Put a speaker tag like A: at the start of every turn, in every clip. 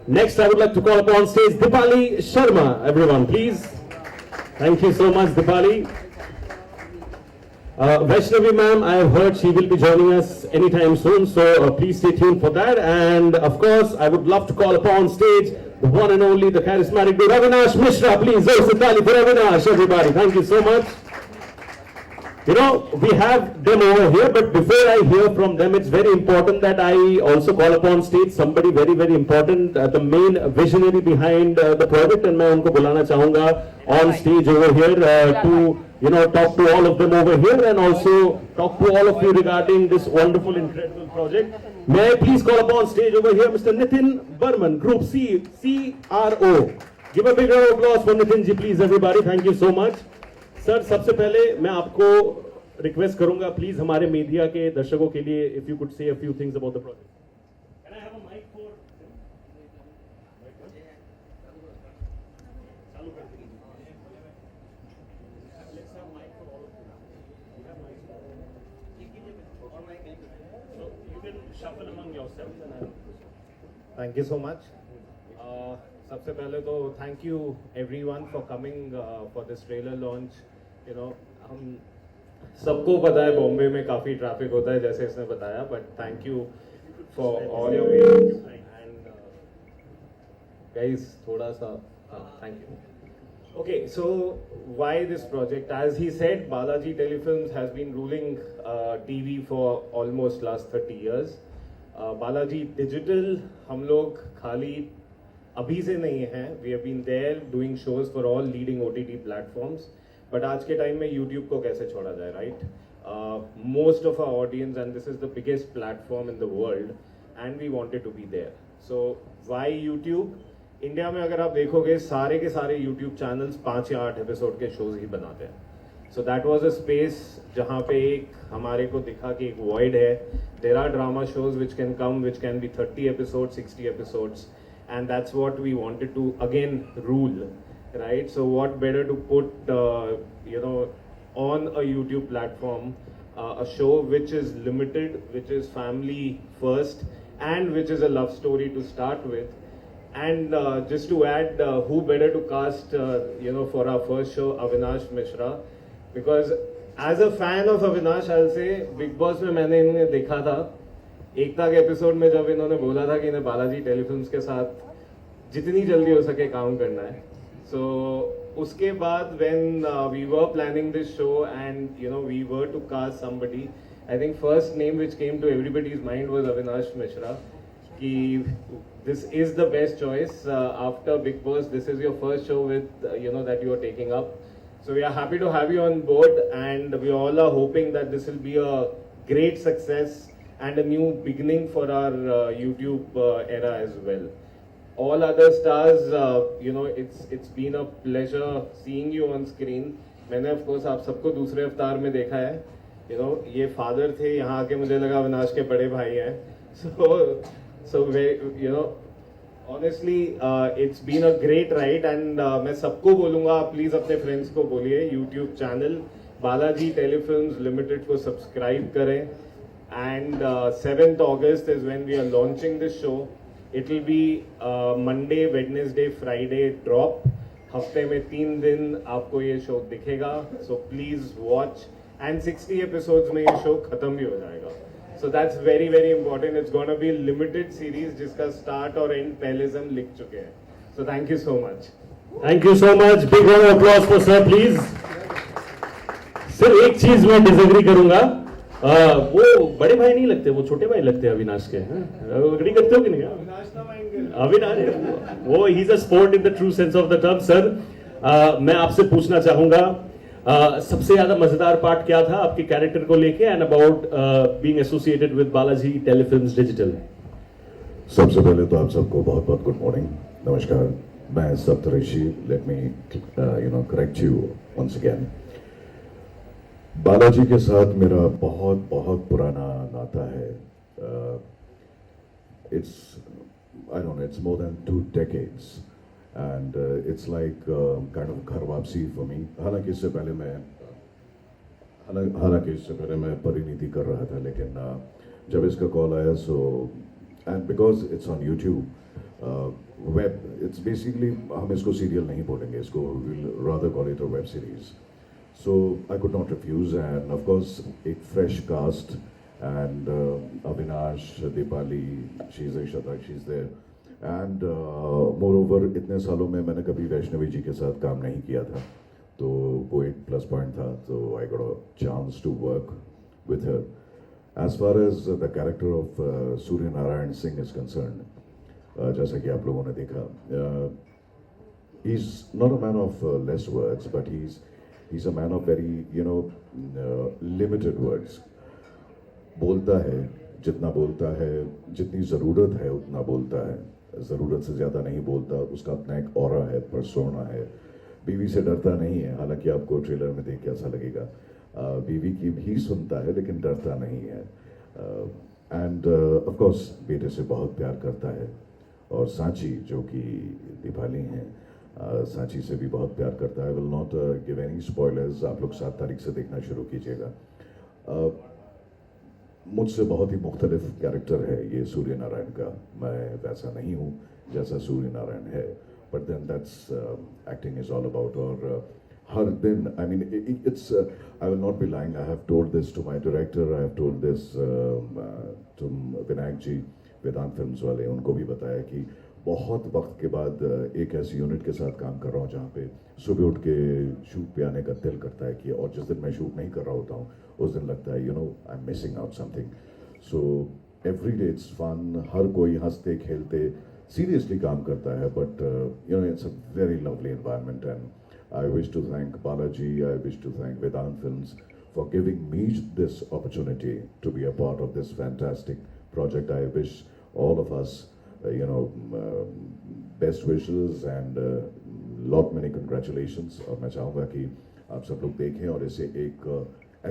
A: Next, I would like to call upon stage Dipali Sharma. Everyone, please. Thank you so much, Dipali. Vaishnavi ma'am, I have heard she will be joining us anytime soon, so please stay tuned for that. And of course, I would love to call upon stage the one and only, the charismatic Avinash Mishra. Please, Dipali for Avinash, everybody. Thank you so much. You know, we have them over here, but before I hear from them, it's very important that I also call upon stage somebody very, very important, the main visionary behind the project, and मैं उनको बुलाना चाहूँगा on stage over here to, talk to all of them over here and also talk to all of you regarding this wonderful, incredible project. May I please call upon stage over here, Mr. Nitin Burman, Group C, CRO. Give a big round of applause for Nitin ji, please, everybody. Thank you so much. Sir सबसे पहले मैं आपको request करूंगा please हमारे media के दर्शकों के लिए if you could say a few things about the project can I have a mic for चालू कर दीजिए let's have mic for all of you have mic और mic so you can shuffle among yourself and
B: thank you so much सबसे पहले तो thank you everyone for coming for this trailer launch हम सबको पता है बॉम्बे में काफ़ी ट्रैफिक होता है जैसे इसने बताया but thank you for all your patience and guys थोड़ा सा thank you okay so why this project as he said Balaji Telefilms has been ruling TV for almost last 30 years Balaji digital हम लोग खाली अभी से नहीं है we have been there doing shows for all leading OTT platforms but आज के time में यूट्यूब को कैसे छोड़ा जाए right most of our audience and this is the biggest platform in the world and we wanted to be there so why YouTube India में अगर आप देखोगे सारे के सारे यूट्यूब चैनल्स 5 या 8 एपिसोड के शोज ही बनाते हैं so that was a space जहाँ पे एक हमारे को दिखा कि एक वॉइड है there are drama shows which can come which can be 30 episodes 60 episodes and that's what we wanted to again rule right so what better to put on a YouTube platform a show which is limited which is family first and which is a love story to start with and just to add who better to cast for our first show Avinash Mishra because as a fan of Avinash I'll say Big Boss में मैंने इन्हें देखा था एकता के episode में जब इन्होंने बोला था कि इन्हें बालाजी टेलीफिल्म्स के साथ जितनी जल्दी हो सके काम करना है सो उसके बाद when we were planning this show and we were to cast somebody I think first name which came to everybody's mind was Avinash Mishra कि this is the best choice after big Boss this is your first show with that you are taking up so we are happy to have you on board and we all are hoping that this will be a great success and a new beginning for our YouTube era as well. All other stars, it's been a pleasure seeing you on screen. मैंने of course आप सबको दूसरे अवतार में देखा है ये father थे यहाँ आके मुझे लगा अविनाश के बड़े भाई हैं so honestly it's been a great ride and मैं सबको बोलूँगा आप प्लीज़ अपने फ्रेंड्स को बोलिए YouTube channel Balaji telefilms limited को सब्सक्राइब करें and 7th August is when we are launching this show. It will be Monday, Wednesday, Friday drop. हफ्ते में 3 दिन आपको ये शो दिखेगा so please watch and 60 episodes में ये शो खत्म भी हो जाएगा so that's very very important. It's gonna be limited series जिसका start और end पहले से हम लिख चुके हैं so thank you so much.
A: Thank you so much. Big round of applause for sir, please. सिर्फ एक चीज मैं डिसएग्री करूंगा वो बड़े भाई नहीं लगते वो छोटे भाई लगते हैं अविनाश के एग्री करते हो कि नहीं अविनाश वो he is a sport in the true sense of the term sir मैं आपसे पूछना चाहूंगा सबसे ज्यादा मजेदार पार्ट क्या था आपके कैरेक्टर को लेके and about being associated with Balaji telefilms digital
C: सबसे पहले तो आप सबको बहुत बहुत गुड मॉर्निंग नमस्कार मैं Saptarishi let me correct you once again Balaji के साथ मेरा बहुत बहुत पुराना नाता है it's I don't know it's more than 2 decades and it's like kind of घर वापसी for me हालांकि इससे पहले मैं परिणीति कर रहा था लेकिन जब इसका कॉल आया so and because it's on YouTube web it's basically हम इसको सीरियल नहीं बोलेंगे, इसको will rather call it a web series. So I could not refuse, and of course a fresh cast, and Avinash, Dipali, she's Shraddha, she's there, and moreover इतने सालों में मैंने कभी वैष्णवी जी के साथ काम नहीं किया था, तो वो एक प्लस पॉइंट था. तो I got a chance to work with her. As far as the character of Surya Narayan Singh is concerned, जैसा कि आप लोगों ने देखा, he's not a man of less words, but he's a man of very, limited words. बोलता है जितना बोलता है, जितनी ज़रूरत है उतना बोलता है, ज़रूरत से ज़्यादा नहीं बोलता. उसका अपना एक ऑरा है, पर्सोना है. बीवी से डरता नहीं है, हालांकि आपको ट्रेलर में देख के ऐसा लगेगा. बीवी की भी सुनता है लेकिन डरता नहीं है. एंड ऑफ कोर्स बेटे से बहुत प्यार करता है. और सांची जो कि दीपाली हैं, सांची से भी बहुत प्यार करता है. आई will not give any spoilers. आप लोग 7 तारीख से देखना शुरू कीजिएगा. मुझसे बहुत ही मुख्तलिफ कैरेक्टर है ये सूर्य नारायण का. मैं वैसा नहीं हूँ जैसा सूर्य नारायण है, but then that's acting is all about. और हर दिन, I mean it's, I will not be lying, I have told this to my director, I have told this to Vinayak ji, Vedant Films वाले. उनको भी बताया कि बहुत वक्त के बाद एक ऐसी यूनिट के साथ काम कर रहा हूँ जहाँ पे सुबह उठ के शूट पे आने का दिल करता है कि, और जिस दिन मैं शूट नहीं कर रहा होता हूँ उस दिन लगता है I am missing out something. So every day it's fun. हर कोई हंसते खेलते सीरियसली काम करता है, but it's a very lovely environment. And I wish to thank Balaji, I wish to thank Vedant films for giving me this opportunity to be a part of this fantastic project. I wish all of us, best wishes and lot many congratulations. और मैं चाहूँगा कि आप सब लोग देखें और इसे एक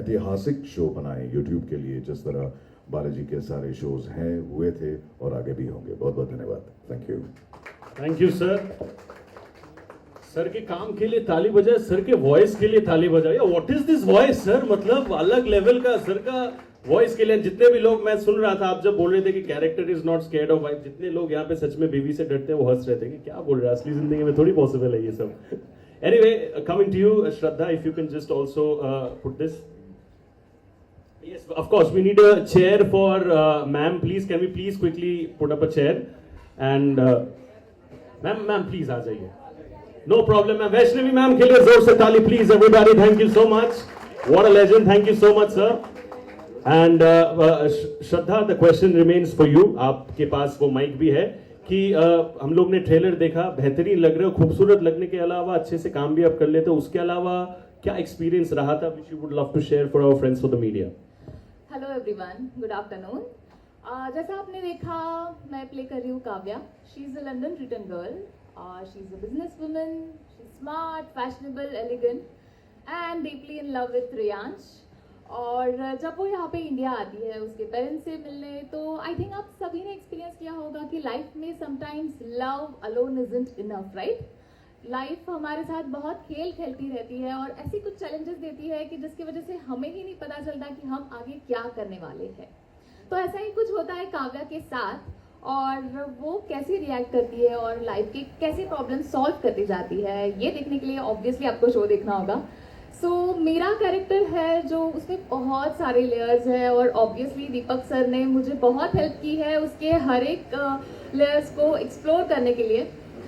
C: ऐतिहासिक शो बनाएं YouTube के लिए, जिस तरह बालाजी के सारे शोज हैं, हुए थे और आगे भी होंगे. बहुत बहुत धन्यवाद. Thank you.
A: Thank you sir. Sir के काम के लिए ताली बजाए, सर के वॉइस के लिए ताली बजाए. What is this voice sir, मतलब अलग लेवल का सर का वॉइस के लिए. जितने भी लोग, मैं सुन रहा था आप जब बोल रहे थे कि character is not scared of wife, जितने लोग यहाँ पे सच में बीवी से डरते हैं वो हंस रहे थे कि क्या बोल रहे हैं, असली जिंदगी में थोड़ी पॉसिबल है ये सब. Anyway, coming to you Shraddha, if you can just also put this. Yes, of course, we need a chair for ma'am. Please, can we please quickly put up a chair? And ma'am, please आ जाइए. No problem, ma'am. Vaishnavi ma'am के लिए जोर से ताली, please, everybody. Thank you so much. What a legend. Thank you so much, sir. And Shraddha, the question remains for you. आपके पास वो mic भी है कि हम लोग ने ट्रेलर देखा, बेहतरीन लग रहे हो. खूबसूरत लगने के अलावा अच्छे से काम भी आप कर लेते हो. उसके अलावा क्या एक्सपीरियंस रहा था which you would love to share for our friends for the media?
D: Hello everyone, good afternoon. जैसा आपने देखा, मैं प्ले कर रही हूँ Kavya. She is a London return girl. She is a business woman. She is smart, fashionable, elegant and deeply in love with Riyansh. और जब वो यहाँ पे इंडिया आती है उसके पेरेंट्स से मिलने, तो आई थिंक आप सभी ने एक्सपीरियंस किया होगा कि लाइफ में sometimes love alone isn't enough, right. Life हमारे साथ बहुत खेल खेलती रहती है और ऐसी कुछ चैलेंजेस देती है कि जिसकी वजह से हमें ही नहीं पता चलता कि हम आगे क्या करने वाले हैं. तो ऐसा ही कुछ होता है काव्या के साथ, और वो कैसे रिएक्ट करती है और लाइफ के कैसे प्रॉब्लम सॉल्व करती जाती है, ये देखने के लिए ऑब्वियसली आपको शो देखना होगा. सो मेरा कैरेक्टर है जो, उसमें बहुत सारे लेयर्स हैं और ऑब्वियसली दीपक सर ने मुझे बहुत हेल्प की है उसके हर एक लेयर्स को एक्सप्लोर करने के लिए.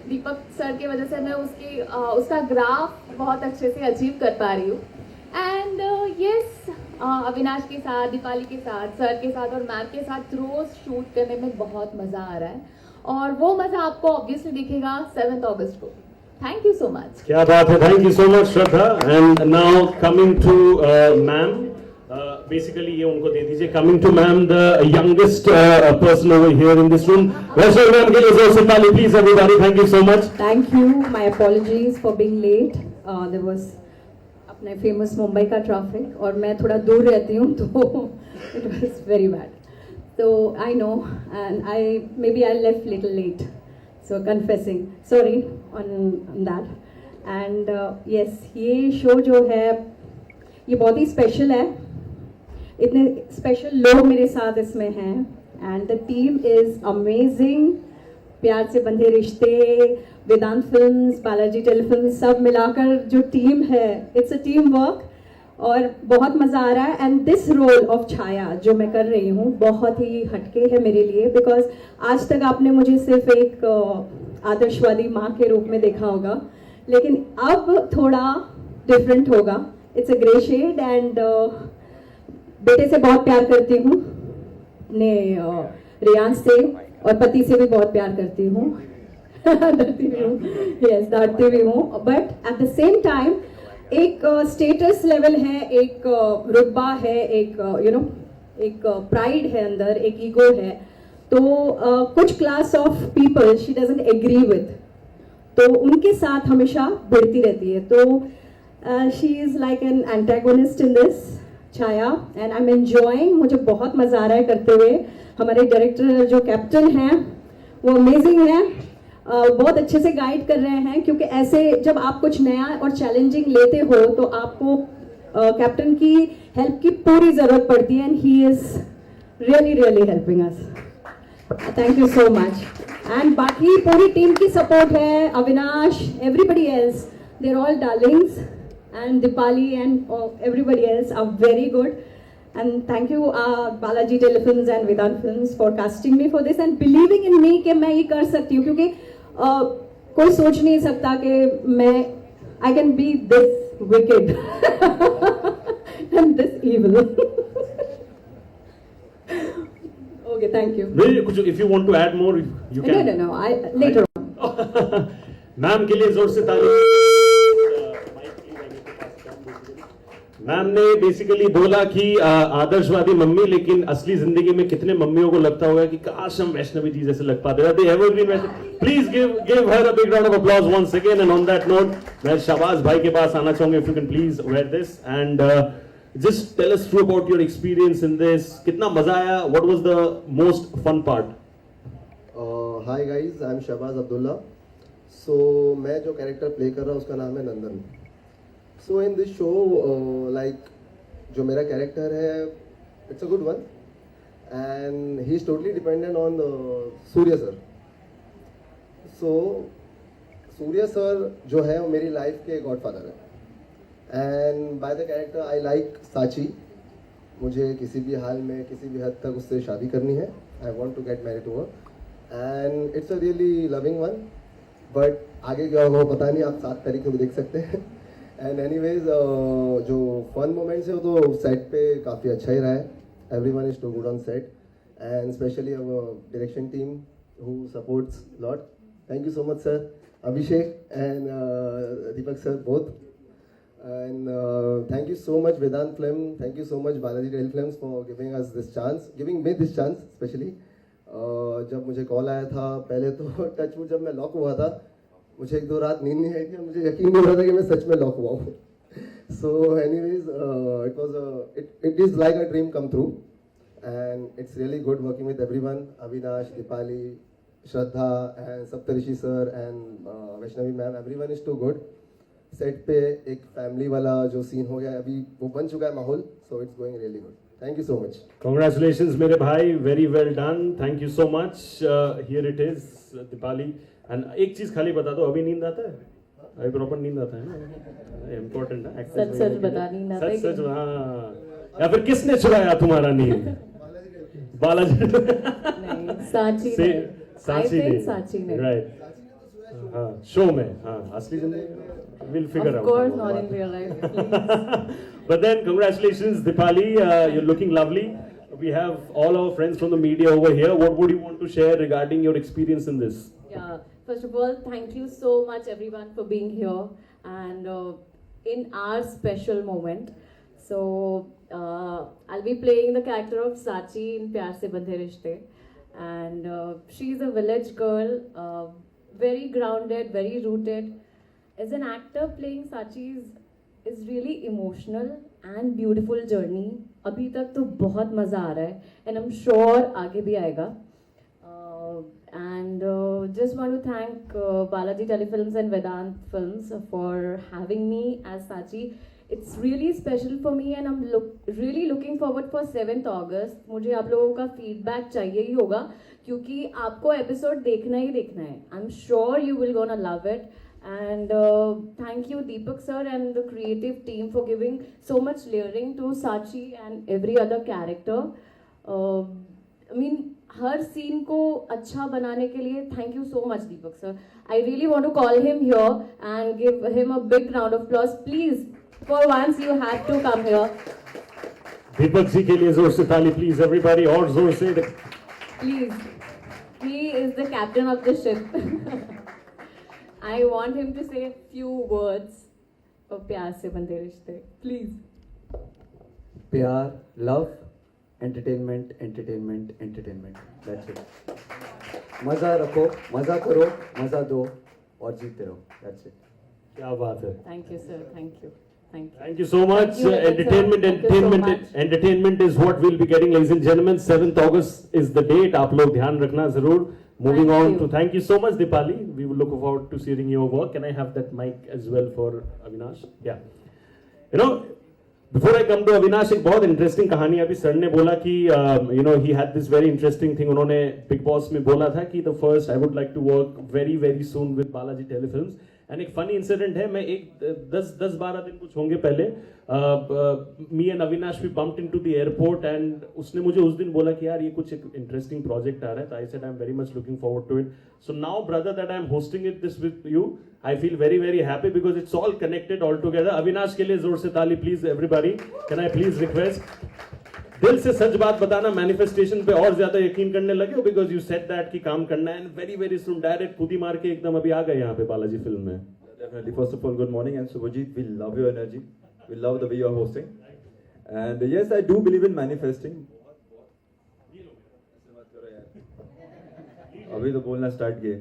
D: दीपक सर की वजह से मैं उसका ग्राफ बहुत अच्छे से अचीव कर पा रही हूँ. एंड यस, अविनाश के साथ, दीपाली के साथ, सर के साथ और मैम के साथ रोज शूट करने में बहुत मज़ा आ रहा है, और वो मज़ा आपको ऑब्वियसली दिखेगा 7 अगस्त को. Thank you so much.
A: क्या बात है. Thank you so much Shraddha. And now coming to ma'am, basically ये उनको दे दीजिए. Coming to ma'am, the youngest person over here in this room. Vaishnavi ma'am के लिए जोर से ताली, please everybody. Thank you so much.
E: Thank you. My apologies for being late. There was अपने फेमस मुंबई का ट्रैफिक और मैं थोड़ा दूर रहती हूँ, तो it was very bad. So I know, and maybe I left little late, so confessing, sorry on that. And yes, ये शो जो है ये बहुत ही स्पेशल है. इतने स्पेशल लोग मेरे साथ इसमें हैं and the team is amazing. प्यार से बंधे रिश्ते, वेदांत फिल्म्स, बालाजी टेलीफिल्म्स, सब मिलाकर जो टीम है, इट्स अ टीम वर्क और बहुत मज़ा आ रहा है. एंड दिस रोल ऑफ छाया जो मैं कर रही हूँ बहुत ही हटके है मेरे लिए, बिकॉज आज तक आपने मुझे सिर्फ एक आदर्शवादी माँ के रूप में देखा होगा, लेकिन अब थोड़ा डिफरेंट होगा. It's a grey shade and बेटे से बहुत प्यार करती हूँ, अपने रियांश से और पति से भी बहुत प्यार करती हूँ. डरती भी हूँ, यस डरती भी हूँ, but at the same time एक स्टेटस लेवल है, एक रुतबा है, एक एक प्राइड है अंदर, एक ईगो है. तो कुछ class of people she doesn't agree with, तो उनके साथ हमेशा भिड़ती रहती है. तो she is like an antagonist in this Chhaya and I am enjoying. मुझे बहुत मज़ा आ रहा है करते हुए. हमारे डायरेक्टर जो कैप्टन हैं वो अमेजिंग हैं, बहुत अच्छे से गाइड कर रहे हैं, क्योंकि ऐसे जब आप कुछ नया और चैलेंजिंग लेते हो तो आपको कैप्टन की हेल्प की पूरी ज़रूरत पड़ती है and he is really really helping us. Thank you so much. And बाकी पूरी टीम की सपोर्ट है, Avinash, everybody else, they are all darlings and Deepali and everybody else are very good. And thank you Balaji Telefilms and Vedant Films for casting me for this and believing in me कि मैं ये कर सकती हूँ, क्योंकि कोई सोच नहीं सकता कि मैं I can be this wicked and this evil. Okay, thank you.
A: Really, could you, if you want to add more, you can.
E: No, I later on.
A: Ma'am के लिए जोर से ताली. मैम ने बेसिकली बोला कि आदर्शवादी मम्मी, लेकिन असली जिंदगी में कितने मम्मियों को लगता होगा कि काश हम वैष्णवी जी जैसे लग पाते हैं. Please give her a big round of applause once again. And on that note मैं शहबाज भाई के पास आना चाहूंगा. If you can please wear this and just tell us through about your experience in this. कितना मजा आया? What was the most fun part?
F: Hi guys, I am Shahbaz Abdullah. So मैं जो कैरेक्टर प्ले कर रहा हूँ उसका नाम है नंदन. सो इन दिस शो लाइक जो मेरा कैरेक्टर है it's a good one and he is totally dependent on Surya sir. So Surya sir जो है वो मेरी लाइफ के गॉडफादर है and by the character I like साची. मुझे किसी भी हाल में किसी भी हद तक उससे शादी करनी है. I want to get married to her and it's a really loving one. But आगे क्या होगा वो पता नहीं, आप 7 तारीख को भी देख सकते हैं. एंड एनीवेज जो फन मोमेंट्स है वो तो सेट पे काफ़ी अच्छा ही रहा है. Everyone is too good on set and specially our direction team who supports lot. Thank you so much sir, Abhishek and Deepak sir both. And thank you so much Vedant film, thank you so much Balaji Telefilms for giving us this chance, giving me this chance specially. जब मुझे call आया था पहले तो touchwood जब मैं lock हुआ था मुझे 1-2 रात नींद नहीं आई थी, मुझे यकीन नहीं हो रहा था कि मैं सच में लॉक हुआ हूँ. So anyways it is like a dream come through and it's really good working with everyone. Avinash, Deepali, Shraddha and Saptarishi sir and Vaishnavi ma'am, everyone is too good. Set पे एक फैमिली वाला जो सीन हो गया अभी वो बन चुका है माहौल. So it's going really good. Thank you so much.
A: Congratulations मेरे भाई, very well done. Thank you so much. Here it is, Dipali. And एक चीज खाली बता दो, अभी नींद आता है? अभी प्रॉपर नींद आता है ना? इम्पोर्टेंट है.
D: सच सच बता, नींद आता है
A: सच सच. हाँ, या फिर किसने चुराया तुम्हारा नींद? बालाजी.
D: नहीं, साची ने. साची ने.
A: राइट. हाँ, शो में. हाँ, असली जिंदगी we'll figure out.
D: Of course, not in real life. Please.
A: But then, congratulations, Dipali. You're looking lovely. We have all our friends from the media over here. What would you want to share regarding your experience in this?
D: Yeah, first of all, thank you so much everyone for being here and in our special moment. So, I'll be playing the character of Sachi in Pyar Se Bandhe Rishte. And she's a village girl, very grounded, very rooted. As an actor, playing Sachi is really emotional and beautiful journey. अभी तक तो बहुत मज़ा आ रहा है and I'm sure आगे भी आएगा. And just want to thank Balaji Telefilms and Vedant Films for having me as Sachi. It's really special for me and I'm really looking forward for 7th August. मुझे आप लोगों का feedback चाहिए ही होगा क्योंकि आपको episode देखना ही देखना है. I'm sure you will gonna love it. And thank you Deepak sir and the creative team for giving so much layering to Sachi and every other character. I mean her scene को अच्छा बनाने के लिए thank you so much Deepak sir. I really want to call him here and give him a big round of applause. Please, for once you had to come here.
A: Deepak ji के लिए जोर से ताली प्लीज एवरीबॉडी, और जोर से.
D: Please, he is the captain of the ship. I want him to say a few words for प्यार से बंधे रिश्ते. Please.
G: प्यार, love, entertainment, entertainment, entertainment. That's it. मज़ा रखो, मज़ा करो, मज़ा दो और जीते रहो. That's it.
A: क्या बात है.
D: Thank you sir. Thank you. Thank you.
A: Thank you so much.
D: Thank you,
A: Entertainment,
D: Thank you so much.
A: entertainment is what we'll be getting, ladies and gentlemen. 7th August is the date. आप लोग ध्यान रखना जरूर. Moving
D: Thank
A: on
D: you.
A: to thank you so much, Dipali. We will look forward to seeing your work. Can I have that mic as well for Avinash? Yeah. You know, before I come to Avinash, एक बहुत interesting कहानी अभी sir ने बोला कि you know he had this very interesting thing. उन्होंने big boss में बोला था कि the first I would like to work very very soon with Balaji Telefilms. And एक फनी इंसिडेंट है, मैं एक 10-12 दिन कुछ होंगे पहले me and Avinash we bumped into the airport and उसने मुझे उस दिन बोला कि यार ये कुछ एक इंटरेस्टिंग प्रोजेक्ट आ रहा है. तो I said I am very much looking forward to it. So now brother that I am hosting it this with you, I feel very very happy because it's all connected all together. Avinash के लिए जोर से ताली please everybody. Can I please request, दिल से सच बात बताना, manifestation पे और ज्यादा यकीन करने लगे हो बिकॉज यू सेड दैट कि काम करना है and very very soon direct खुद ही मार के एकदम अभी आ गए यहाँ पे बालाजी फिल्म में.
H: Definitely. First of all, good morning, and Subhajit, we love your energy. We love the way you are hosting. And yes, I do believe in manifesting. अभी तो बोलना स्टार्ट किए.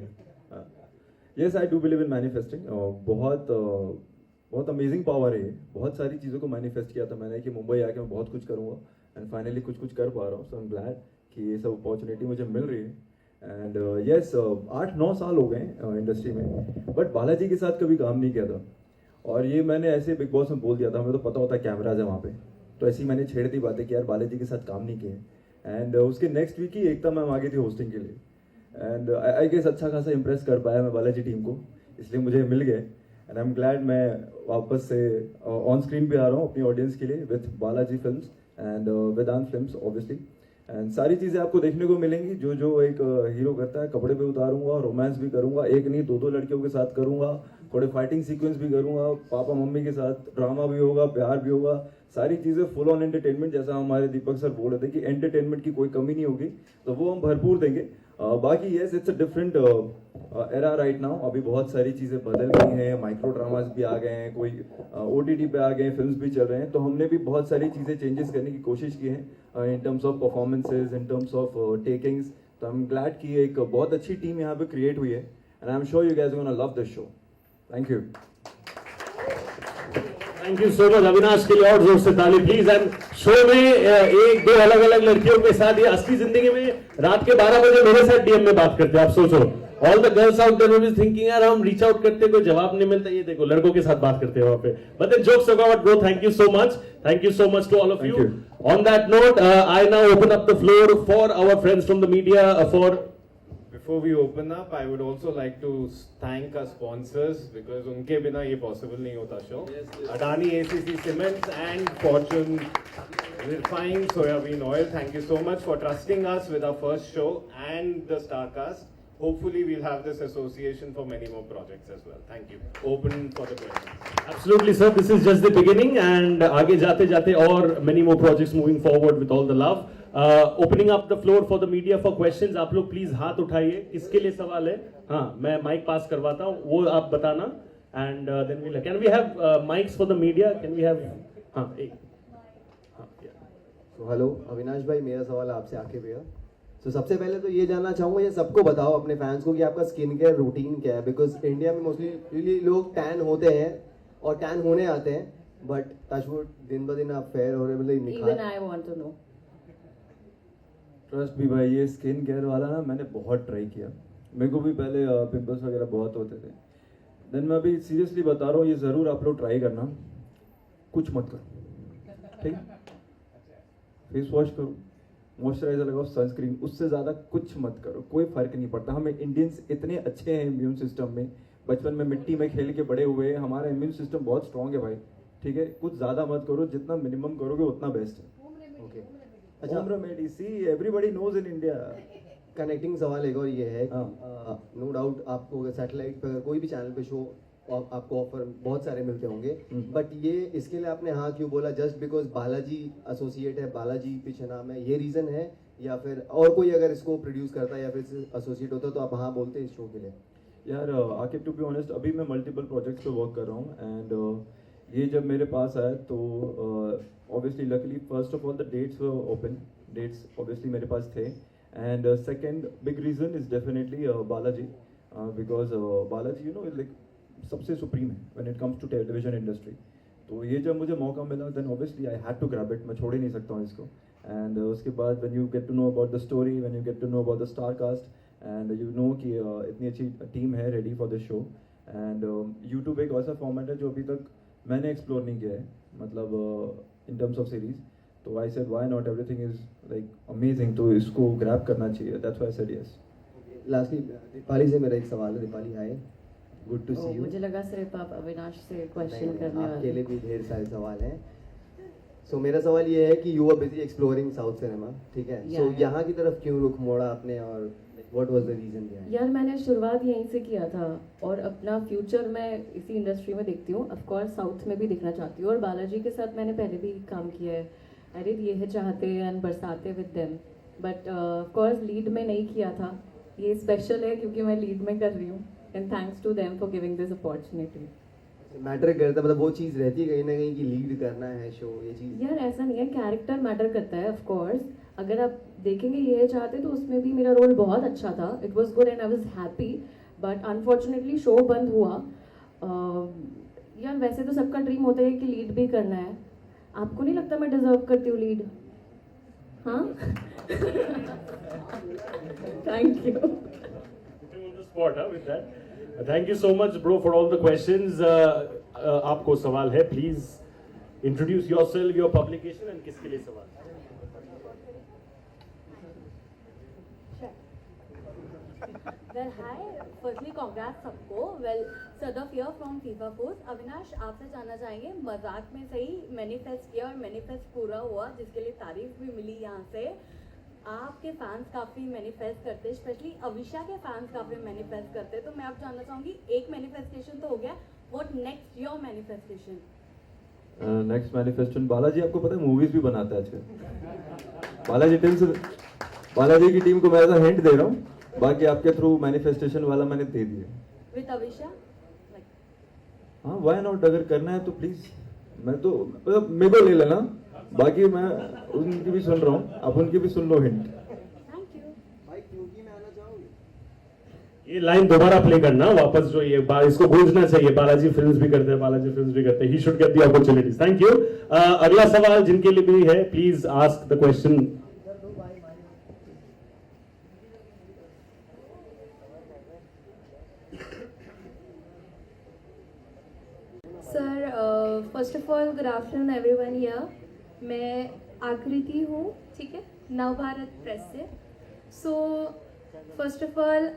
H: Yes, I do believe in manifesting. बहुत amazing power है. बहुत सारी चीज़ों को मैनिफेस्ट किया था मैंने कि मुंबई आके मैं बहुत कुछ करूँगा एंड फाइनली कुछ कर पा रहा हूँ. सो आई एम ग्लैड कि ये सब अपॉर्चुनिटी मुझे मिल रही है. एंड यस 8-9 साल हो गए इंडस्ट्री में, बट बालाजी के साथ कभी काम नहीं किया था. और ये मैंने ऐसे बिग बॉस में बोल दिया था, हमें तो पता होता है कैमराज है वहाँ पे, तो ऐसी मैंने छेड़ दी बातें कि यार बालाजी के साथ काम नहीं किए. एंड उसके नेक्स्ट वीक ही एकता मैम आ गई थी होस्टिंग के लिए एंड आई गेस अच्छा खासा इंप्रेस कर पाया मैं बालाजी टीम को, इसलिए मुझे मिल गए. एंड आई एम ग्लैड मैं वापस से ऑन स्क्रीन पे आ रहा हूँ अपनी ऑडियंस के लिए with Balaji Films and Vedant Films obviously. And सारी चीज़ें आपको देखने को मिलेंगी जो जो एक हीरो करता है. कपड़े पे उतारूंगा, रोमांस भी करूंगा, एक नहीं 2-2 लड़कियों के साथ करूंगा, थोड़े फाइटिंग सीक्वेंस भी करूंगा, पापा मम्मी के साथ ड्रामा भी होगा, प्यार भी होगा, सारी चीज़ें फुल ऑन एंटरटेनमेंट. जैसा हमारे दीपक सर बोल रहे थे कि एंटरटेनमेंट की कोई कमी नहीं होगी, तो वो हम भरपूर देंगे. बाकी yes it's a different era right now. अभी बहुत सारी चीज़ें बदल गई हैं, माइक्रो ड्रामास भी आ गए हैं, कोई OTT पे आ गए हैं, फिल्म्स भी चल रहे हैं. तो हमने भी बहुत सारी चीज़ें चेंजेस करने की कोशिश की हैं in terms of performances, in terms of takings. तो आई एम ग्लैड कि एक बहुत अच्छी टीम यहाँ पे क्रिएट हुई है and I am sure you guys gonna love this show. Thank you.
A: Thank you so much. Avinash के लिए और जोर से ताली प्लीज. एंड शो में 1-2 अलग अलग लड़कियों के साथ, ये असली जिंदगी में रात के 12 बजे मेरे साथ DM में बात करते हैं. आप सोचो, all the girls out there will be thinking यार हम रीच आउट करते कोई जवाब नहीं मिलता. ये देखो लड़कों के साथ बात करते हैं वहां पे. But then jokes about bro, thank you so much. Thank you so much to all of
H: Thank
A: you.
H: you.
A: On that note I now open up the floor for our friends from the media for.
B: Before we open up, I would also like to thank our sponsors because उनके बिना ये possible नहीं होता show. Adani ACC Cements and Fortune Refined Soybean Oil. Thank you so much for trusting us with our first show and the Starcast. Hopefully we'll have this association for many more projects as well. Thank you. Open for the questions.
A: Absolutely sir, this is just the beginning and आगे जाते जाते और many more projects moving forward with all the love. Opening up the floor for the media for questions. आप लोग please हाथ उठाइए, किसके लिए सवाल है. हाँ, मैं माइक पास करवाता हूँ, वो आप बताना and then we can we have mics for the media. Can we have. हाँ एक.
F: तो हेलो अविनाश भाई, मेरा सवाल आपसे आके भैया. तो सबसे पहले तो ये जानना चाहूँगा, ये सबको बताओ अपने फैंस को कि आपका स्किन केयर रूटीन क्या है. बिकॉज इंडिया में मोस्टली लोग टैन होते हैं और टैन होने आते हैं, बट टचवुड दिन ब दिन आप फेयर हो रहे, मतलब
D: Even
F: निखार.
D: I want to know.
H: Trust भी भाई, ये स्किन केयर वाला ना मैंने बहुत ट्राई किया. मेरे को भी पहले पिंपल्स वगैरह बहुत होते थे. देन मैं अभी सीरियसली बता रहा हूँ, ये ज़रूर आप लोग ट्राई करना. कुछ मत करो, ठीक है? फेस वॉश करो, मॉइस्चराइजर लगाओ, सनस्क्रीन, उससे ज़्यादा कुछ मत करो, कोई फर्क नहीं पड़ता। हमें इंडियंस इतने अच्छे हैं इम्यून सिस्टम में, बचपन में मिट्टी में खेल के बड़े हुए हैं, हमारा इम्यून सिस्टम बहुत स्ट्रांग है भाई, ठीक है? कुछ ज़्यादा मत करो, जितना मिनिमम करोगे उतना बेस्ट है।
F: ओके
H: अच्छा, home remedy, see everybody knows in India.
F: Connecting सवाल एक और ये है
H: हाँ।
F: नो डाउट आपको सैटेलाइट पर कोई भी चैनल पे शो आपको ऑफर बहुत सारे मिलते होंगे, बट ये इसके लिए आपने हाँ क्यों बोला? जस्ट बिकॉज बालाजी एसोसिएट है, बालाजी पीछे नाम है, ये रीज़न है? या फिर और कोई अगर इसको प्रोड्यूस करता है या फिर एसोसिएट होता तो आप हाँ बोलते इस शो के लिए?
H: यार आकिब, टू बी ऑनेस्ट, अभी मैं मल्टीपल प्रोजेक्ट्स पे वर्क कर रहा हूँ, एंड ये जब मेरे पास आया तो obviously luckily first of all the dates were open, dates obviously मेरे पास थे, and second big reason is definitely Balaji, because Balaji you know like सबसे सुप्रीम है when it comes to television industry. तो ये जब मुझे मौका मिला then obviously I had to grab it, मैं छोड़ ही नहीं सकता हूँ इसको। एंड उसके बाद when you get to know about the story, when you get to know about the star cast, and you know कि इतनी अच्छी टीम है ready for this show, and YouTube एक ऐसा फॉर्मेट है जो अभी तक मैंने एक्सप्लोर नहीं किया है, मतलब इन टर्म्स ऑफ सीरीज। तो I said why not, everything is like amazing, तो इसको ग्रैब करना चाहिए, that's why I said yes.
F: Lastly Deepali से मेरा एक सवाल है। Deepali hi, good to see you.
I: मुझे लगा सिर्फ आप अविनाश से क्वेश्चन
F: नहीं,
I: करने
F: आपके
I: वाले।
F: लिए भी ढेर सारे सवाल हैं। सो मेरा सवाल ये है कि you are busy exploring south cinema, ठीक है? सो
I: Yeah.
F: यहाँ की तरफ क्यों रुख मोड़ा आपने और what was the reason behind?
I: यार मैंने शुरुआत यहीं से किया था और अपना फ्यूचर मैं इसी इंडस्ट्री में देखती हूँ, ऑफ कोर्स साउथ में भी दिखना चाहती हूँ, और बालाजी के साथ मैंने पहले भी काम किया है। आई डिड ये है चाहते एंड बरसाते with them, but of course lead में नहीं किया था। ये स्पेशल है क्योंकि मैं लीड में कर रही हूँ, and thanks to them for giving this opportunity.
F: Matter करता मतलब वो चीज़ रहती है कहीं ना कहीं कि लीड करना है शो, ये चीज़?
I: यार ऐसा नहीं है, कैरेक्टर मैटर करता है ऑफ कोर्स। अगर आप देखेंगे ये चाहते तो उसमें भी मेरा रोल बहुत अच्छा था, it was good and I was happy, but unfortunately show बंद हुआ। यार वैसे तो सबका ड्रीम होता है कि लीड भी करना है, आपको नहीं लगता मैं डिजर्व करती हूँ लीड? हाँ thank you.
A: On the spot, with that. Thank you so much, bro, for all the questions. आपको सवाल है, please introduce yourself, your publication, and किसके लिए सवाल?
J: Well, hi. Firstly, congrats सबको. Well, Sadaf here from FIFA Force. Avinash, आपसे जानना चाहेंगे, मजाक में सही मैनिफेस्ट किया और मैनिफेस्ट पूरा हुआ, जिसके लिए तारीफ भी मिली यहाँ से। आपके फैंस काफ़ी मैनिफेस्ट करते हैं, स्पेशली अविशा के फैंस काफ़ी मैनिफेस्ट करते हैं। तो मैं आप जानना चाहूँगी, एक मैनिफेस्टेशन तो हो गया, what next your manifestation?
H: Next manifestation, Balaji आपको पता है मूवीज भी बनाता है आजकल। बालाजी की टीम को मैं ऐसा हिंट दे रहा हूँ, बाकी आपके थ्रू मैनिफेस्टेशन वाला मैंने दे दिया।
J: विद अविशा?
H: हाँ व्हाई नॉट, अगर करना है तो प्लीज, मैं तो मतलब मेरे को ले लेना, बाकी मैं उनकी भी सुन रहा हूँ, आप उनकी भी सुन लो हिंट।
J: Thank you.
F: भाई क्योंकि मैं आना चाहूँगी।
A: ये लाइन दोबारा प्ले करना वापस, जो ये इसको गूंजना चाहिए। बालाजी फिल्म्स भी करते हैं, बालाजी फिल्म्स भी करते हैं। He should get the opportunities. Thank you. अगला सवाल जिनके लिए भी है, please ask the question.
K: Sir first of all good afternoon everyone here. मैं आकृति हूँ, ठीक है, नवभारत प्रेस से। So first of all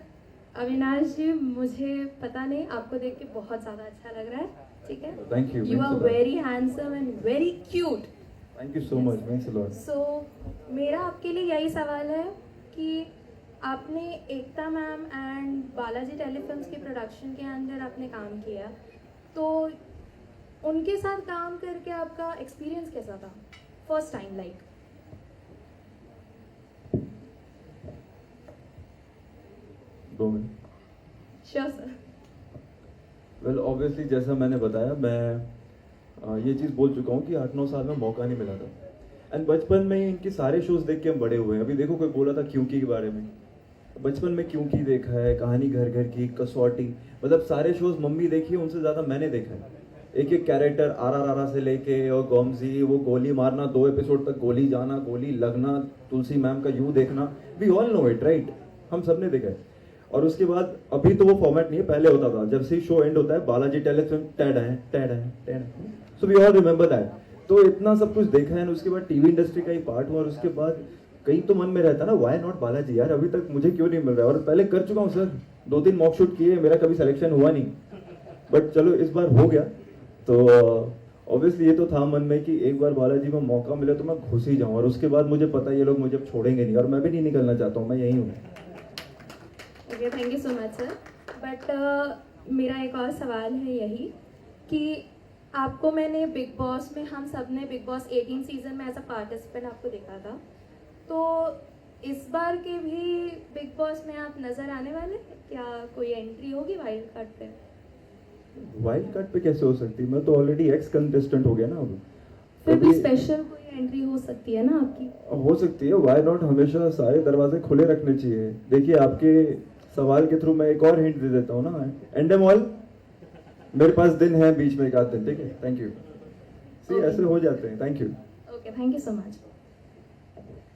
K: Avinash ji, मुझे पता नहीं, आपको देख के बहुत ज़्यादा अच्छा लग रहा है, ठीक है?
H: Thank you.
K: You are very handsome and very cute.
H: Thank you so much, means a lot.
K: So मेरा आपके लिए यही सवाल है कि आपने Ekta ma'am and Balaji Telefilms के प्रोडक्शन के अंदर आपने काम किया, तो उनके साथ काम करके आपका एक्सपीरियंस कैसा था first time? Like
H: 2 minute.
K: Sure sir.
H: Well obviously जैसा मैंने बताया, मैं ये चीज़ बोल चुका हूँ कि 8-9 साल में मौका नहीं मिला था, एंड बचपन में इनके सारे शोज देख के हम बड़े हुए हैं। अभी देखो कोई बोला था क्योंकि के बारे में, बचपन में क्योंकि देखा है, कहानी घर घर की, कसौटी, मतलब सारे शोज मम्मी देखी है, उनसे ज़्यादा मैंने देखा है। एक एक कैरेक्टर RRR से लेके और गोमजी, वो गोली मारना, 2 एपिसोड तक गोली जाना, गोली लगना, तुलसी मैम का यू देखना, we all know it right, हम सब ने देखा है। और उसके बाद अभी तो वो फॉर्मेट नहीं है, पहले होता था, जब से शो एंड होता है बालाजी टेलीफिल्म टैड है, so we all remember that. तो इतना सब कुछ देखा है, उसके बाद टीवी इंडस्ट्री का ही पार्ट हुआ, और उसके बाद कहीं तो मन में रहता ना, व्हाई नॉट बालाजी यार, अभी तक मुझे क्यों नहीं मिल रहा है. और पहले कर चुका हूँ सर, 2-3 मॉक शूट किए, मेरा कभी सिलेक्शन हुआ नहीं, बट चलो इस बार हो गया. तो ऑब्वियसली ये तो था मन में कि एक बार बालाजी में मौका मिले तो मैं घुस ही जाऊँ, और उसके बाद मुझे पता है ये लोग मुझे अब छोड़ेंगे नहीं, और मैं भी नहीं निकलना चाहता हूँ, मैं यही हूँ.
K: Okay, thank you so much sir. But मेरा एक और सवाल है यही कि आपको मैंने बिग बॉस में, हम सब ने बिग बॉस 18 सीजन में एज अ पार्टिसिपेंट आपको देखा था, तो इस बार के भी बिग बॉस में आप नज़र आने वाले हैं? क्या कोई एंट्री होगी वाइल्ड कार्ड पे?
H: वाइल्ड कार्ड पे कैसे हो सकती, मैं तो ऑलरेडी एक्स कंटेस्टेंट हो गया ना. अब
K: फिर भी स्पेशल कोई एंट्री हो सकती है ना आपकी?
H: हो सकती है, व्हाई नॉट. हमेशा सारे दरवाजे खुले रखने चाहिए. देखिए आपके सवाल के थ्रू मैं एक और हिंट दे देता हूँ ना, एंड एम ऑल, मेरे पास दिन है बीच में एक आध दिन, ठीक है. Thank you. सी ऐसे हो जाते हैं. Thank you.
K: Okay, thank you so much.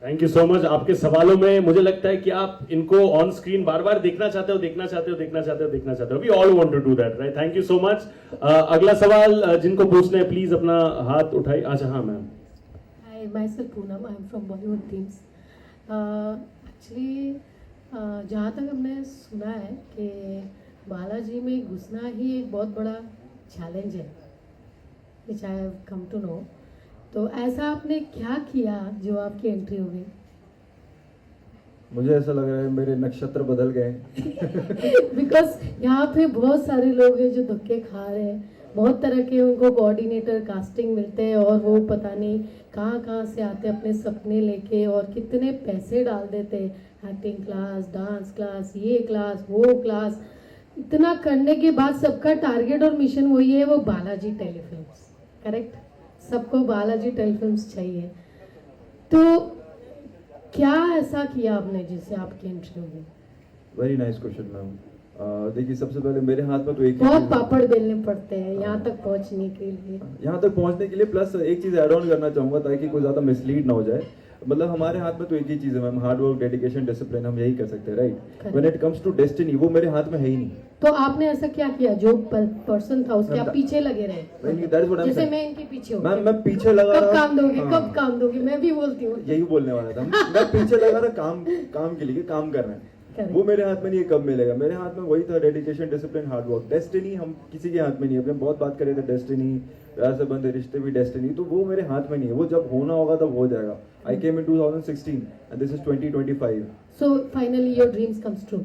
A: Thank you so much. आपके सवालों में मुझे लगता है कि आप इनको ऑन स्क्रीन बार बार देखना चाहते हो, देखना चाहते हो, देखना चाहते हो, देखना चाहते हो. We all want to do that, right? Thank you so much. अगला सवाल जिनको पूछना है प्लीज अपना हाथ उठाइए. अच्छा, हाँ ma'am.
L: Hi, myself Poonam. I'm from Bollywood teams. Actually, जहाँ तक हमने सुना है कि बालाजी में घुसना ही एक बहुत बड़ा चैलेंज है, which I have come to know. तो ऐसा आपने क्या किया जो आपकी एंट्री हो गई?
H: मुझे ऐसा लग रहा है मेरे नक्षत्र बदल गए.
L: बिकॉज यहाँ पे बहुत सारे लोग हैं जो धक्के खा रहे हैं, बहुत तरह के उनको कोऑर्डिनेटर कास्टिंग मिलते हैं, और वो पता नहीं कहाँ कहाँ से आते अपने सपने लेके, और कितने पैसे डाल देते हैं एक्टिंग क्लास, डांस क्लास, ये क्लास, वो क्लास. इतना करने के बाद सबका टारगेट और मिशन वही है, वो बालाजी टेलीफिल्म्स. करेक्ट? सबको बालाजी टेलीफिल्म्स चाहिए. तो क्या ऐसा किया आपने जिससे आपकी एंट्री होगी?
H: Very nice question ma'am. देखिए सबसे पहले मेरे हाथ में तो एक
L: बहुत पापड़ बेलने पड़ते हैं यहाँ तक पहुँचने के लिए.
H: यहाँ तक पहुँचने के लिए, प्लस एक चीज़ ऐड ऑन करना चाहूँगा ताकि कोई ज़्यादा मिसलीड ना हो जाए. मतलब हमारे हाथ में तो एक ही चीज़ है ma'am, hard work, dedication, discipline, हम यही कर सकते हैं, right? When it comes to destiny, वो मेरे हाथ में है ही नहीं.
L: तो आपने ऐसा क्या किया जो पर्सन था उसके आप पीछे लगे रहे? जैसे मैं इनके पीछे हूँ.
H: मैम मैं पीछे लगा रहा.
L: कब काम दोगे, कब काम दोगे? मैं भी बोलती हूँ,
H: यही बोलने वाला था. मैं पीछे लगा रहा, काम के लिए काम कर रहे हैं. वो मेरे हाथ में नहीं है, कब मिलेगा? मेरे हाथ में वही था, dedication, discipline, hard work. Destiny हम किसी के हाथ में नहीं है. अपने बहुत बात करे थे डेस्टिनी, ऐसे बंदे रिश्ते भी डेस्टिनी, तो वो मेरे हाथ में नहीं है. वो जब होना होगा तब हो जाएगा. आई केम इन 2016 and this is 2025.
L: So finally your dreams comes true.